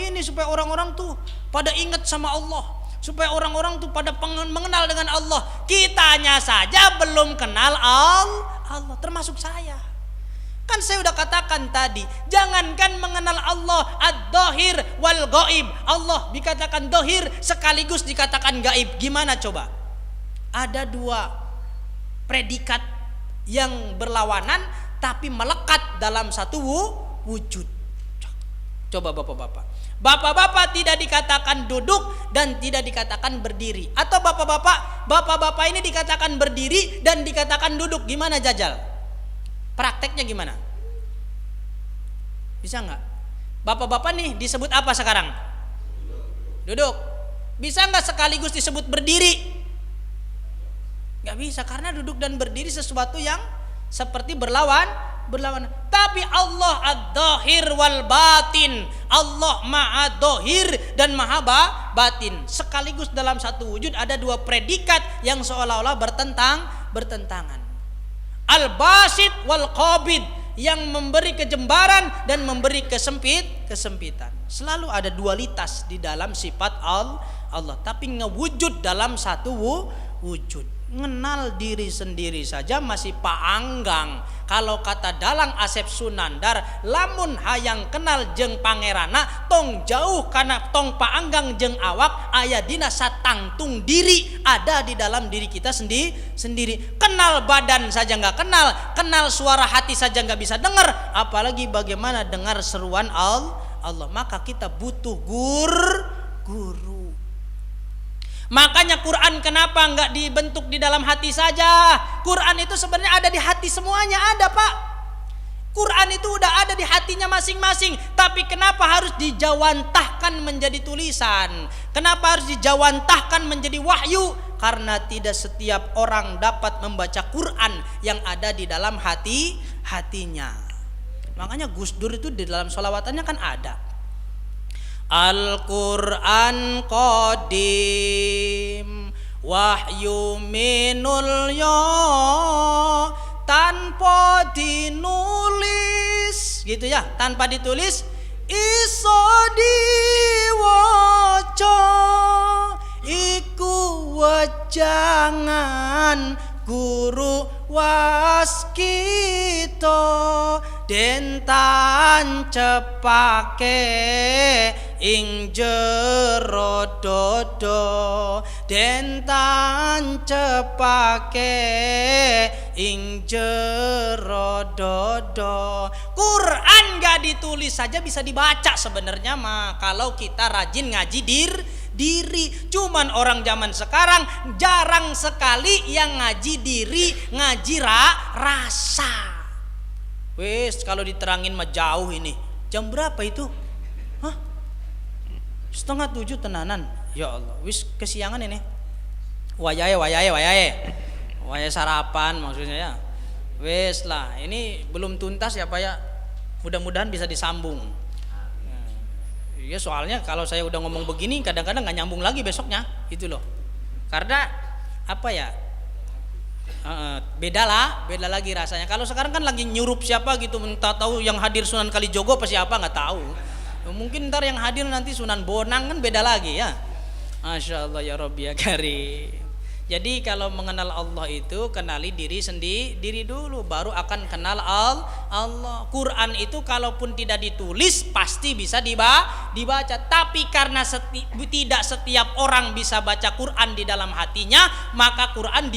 orang-orang tuh pada ingat sama Allah, supaya orang-orang tuh pada mengenal dengan Allah. Kitanya saja belum kenal Allah, termasuk saya. Kan saya udah katakan tadi, jangankan mengenal Allah ad-dhahir wal ghaib. Allah dikatakan dhahir sekaligus dikatakan gaib. Gimana coba? Ada dua predikat yang berlawanan tapi melekat dalam satu wujud. Coba bapak-bapak tidak dikatakan duduk dan tidak dikatakan berdiri, atau bapak-bapak ini dikatakan berdiri dan dikatakan duduk. Gimana jajal? Prakteknya gimana? Bisa nggak? Bapak-bapak nih disebut apa sekarang? Duduk. Bisa nggak sekaligus disebut berdiri? Gak bisa, karena duduk dan berdiri sesuatu yang seperti berlawan. Tapi Allah ad-dhahir wal batin, Allah maha dohir dan maha batin. Sekaligus dalam satu wujud ada dua predikat yang seolah-olah bertentangan. Al-basit wal qabid, yang memberi kejembaran dan memberi kesempitan. Selalu ada dualitas di dalam sifat Allah, tapi ngewujud dalam satu wujud. Mengenal diri sendiri saja masih paanggang. Kalau kata Dalang Asep Sunandar, lamun hayang kenal jeng pangerana, tong jauh karena tong paanggang jeng awak, aya dina satangtung diri ada di dalam diri kita sendiri. Kenal badan saja nggak kenal suara hati saja nggak bisa dengar, apalagi bagaimana dengar seruan Allah. Maka kita butuh guru. Makanya Quran kenapa nggak dibentuk di dalam hati saja? Quran itu sebenarnya ada di hati semuanya, ada Pak. Quran itu udah ada di hatinya masing-masing. Tapi kenapa harus dijawantahkan menjadi tulisan? Kenapa harus dijawantahkan menjadi wahyu? Karena tidak setiap orang dapat membaca Quran yang ada di dalam hatinya. Makanya Gus Dur itu di dalam sholawatannya kan ada Al-Quran qadim wahyu minul ya, tanpa dinulis gitu ya, tanpa ditulis iso diwaca iku wejangan guru waskito dentan cepake ing jero dodo, dentan cepake ing jero dodo. Quran gak ditulis saja bisa dibaca sebenarnya mah kalau kita rajin ngaji diri. Cuman orang zaman sekarang jarang sekali yang ngaji diri, ngaji rasa. Wes kalau diterangin mah jauh ini. Jam berapa itu? Hah? 6:30 tenanan. Ya Allah, wis kesiangan ini. Wayahe sarapan maksudnya ya. Wes lah, ini belum tuntas ya Pak ya. Mudah-mudahan bisa disambung. Ya soalnya kalau saya udah ngomong begini kadang-kadang nggak nyambung lagi besoknya gitu loh. Karena apa ya? Beda lagi rasanya. Kalau sekarang kan lagi nyurup siapa gitu, entah tahu yang hadir Sunan Kalijogo apa siapa nggak tahu. Mungkin ntar yang hadir nanti Sunan Bonang kan beda lagi ya. Masya Allah ya Rabbi ya Karim. Jadi kalau mengenal Allah itu kenali diri sendiri dulu, baru akan kenal Allah. Quran itu kalaupun tidak ditulis pasti bisa dibaca. Tapi karena tidak setiap orang bisa baca Quran di dalam hatinya, maka Quran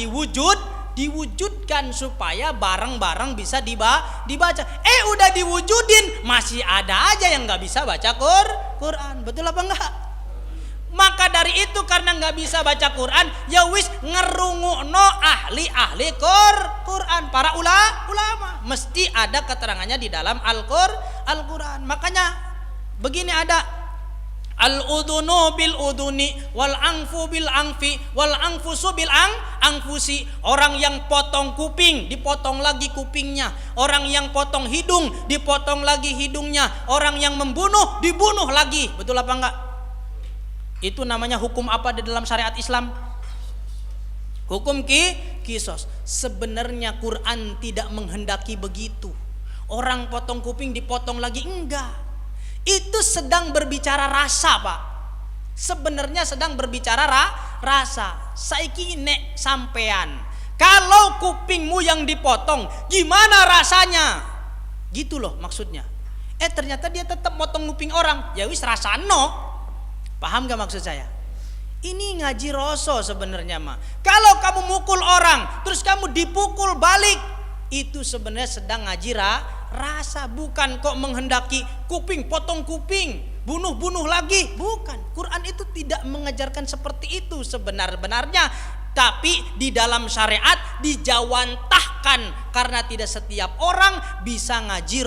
diwujudkan supaya bareng-bareng bisa dibaca. Udah diwujudin masih ada aja yang nggak bisa baca Quran. Betul apa enggak? Maka dari itu karena nggak bisa baca Quran, ya wis ngerungokno ahli Quran, para ulama mesti ada keterangannya di dalam Al-Quran. Makanya begini ada al-udunu bil uduni wal angfu bil angfi wal angfusu bil angfusi. Orang yang potong kuping dipotong lagi kupingnya, orang yang potong hidung dipotong lagi hidungnya, orang yang membunuh dibunuh lagi. Betul apa enggak? Itu namanya hukum apa di dalam syariat Islam? Hukum kisos. Sebenarnya Quran tidak menghendaki begitu. Orang potong kuping dipotong lagi, enggak. Itu sedang berbicara rasa Pak. Sebenarnya sedang berbicara rasa. Saiki nek sampean, kalau kupingmu yang dipotong gimana rasanya? Gitu loh maksudnya. Ternyata dia tetap potong kuping orang. Ya wis rasano. Paham gak maksud saya? Ini ngaji roso sebenarnya mah. Kalau kamu mukul orang terus kamu dipukul balik, itu sebenarnya sedang ngaji rasa, bukan kok menghendaki kuping potong kuping, bunuh lagi. Bukan. Quran itu tidak mengajarkan seperti itu sebenar-benarnya. Tapi di dalam syariat dijawantahkan karena tidak setiap orang bisa ngaji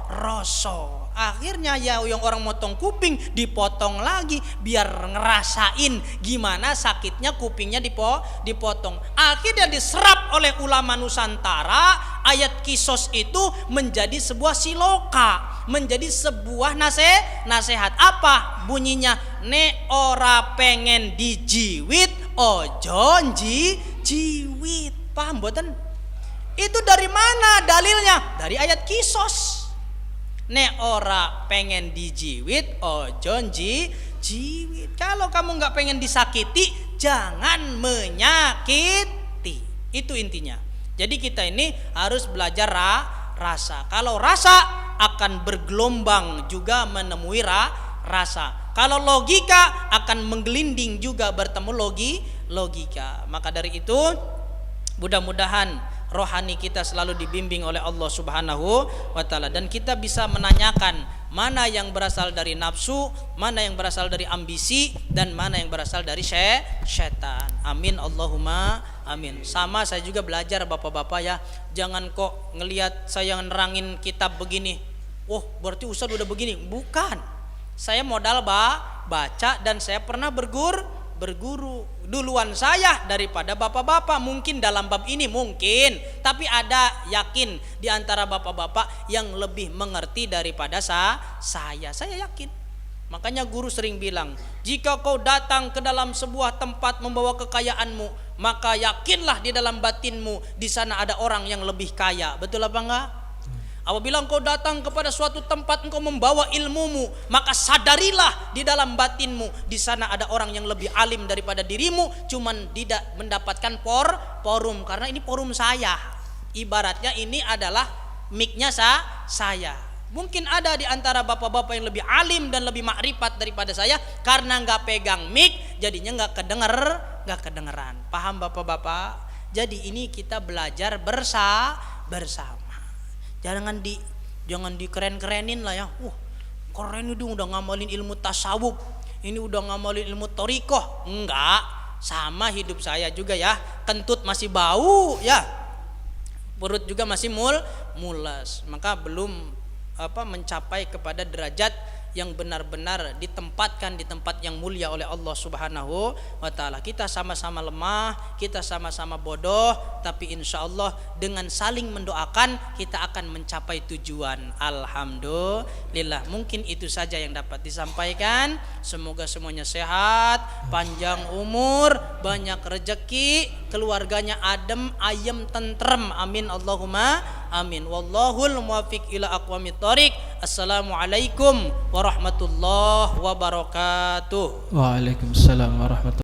roso. Akhirnya ya yang orang motong kuping dipotong lagi biar ngerasain gimana sakitnya kupingnya dipotong. Akhirnya diserap oleh ulama Nusantara, ayat kisos itu menjadi sebuah siloka, menjadi sebuah nasihat. Apa bunyinya? Ne ora pengen dijiwit, ojo jiwit. Paham mboten? Itu dari mana dalilnya? Dari ayat kisos. Ne ora pengen dijiwit, ojo jiwit. Kalau kamu nggak pengen disakiti, jangan menyakiti. Itu intinya. Jadi kita ini harus belajar rasa. Kalau rasa akan bergelombang juga menemui rasa. Kalau logika akan menggelinding juga bertemu logika. Maka dari itu mudah-mudahan rohani kita selalu dibimbing oleh Allah Subhanahu wa taala, dan kita bisa menanyakan mana yang berasal dari nafsu, mana yang berasal dari ambisi, dan mana yang berasal dari syaitan. Amin Allahumma amin. Sama saya juga belajar bapak-bapak ya, jangan kok ngelihat saya nerangin kitab begini, oh berarti ustadz udah begini. Bukan, saya modal baca dan saya pernah berguru duluan saya daripada bapak-bapak. Mungkin dalam bab ini mungkin, tapi ada yakin di antara bapak-bapak yang lebih mengerti daripada saya yakin. Makanya guru sering bilang, jika kau datang ke dalam sebuah tempat membawa kekayaanmu, maka yakinlah di dalam batinmu di sana ada orang yang lebih kaya. Betul apa enggak? Apabila engkau datang kepada suatu tempat engkau membawa ilmumu, maka sadarilah di dalam batinmu di sana ada orang yang lebih alim daripada dirimu, cuman tidak mendapatkan forum karena ini forum saya. Ibaratnya ini adalah mic-nya saya. Mungkin ada di antara bapak-bapak yang lebih alim dan lebih makrifat daripada saya, karena nggak pegang mic jadinya nggak kedengeran. Paham bapak-bapak? Jadi ini kita belajar bersama. Jangan dikeren-kerenin lah ya. Keren itu udah ngamalin ilmu tasawuf, ini udah ngamalin ilmu thariqah. Enggak, sama hidup saya juga ya. Kentut masih bau ya, perut juga masih mules. Maka belum mencapai kepada derajat yang benar-benar ditempatkan di tempat yang mulia oleh Allah Subhanahu wa taala. Kita sama-sama lemah, kita sama-sama bodoh, tapi insya Allah dengan saling mendoakan kita akan mencapai tujuan. Alhamdulillah. Mungkin itu saja yang dapat disampaikan. Semoga semuanya sehat, panjang umur, banyak rezeki, keluarganya adem, ayem, tentrem. Amin Allahumma amin. Wallahul muwaffiq ila aqwamit thoriq. Assalamualaikum warahmatullahi wabarakatuh. Waalaikumsalam warahmatullahi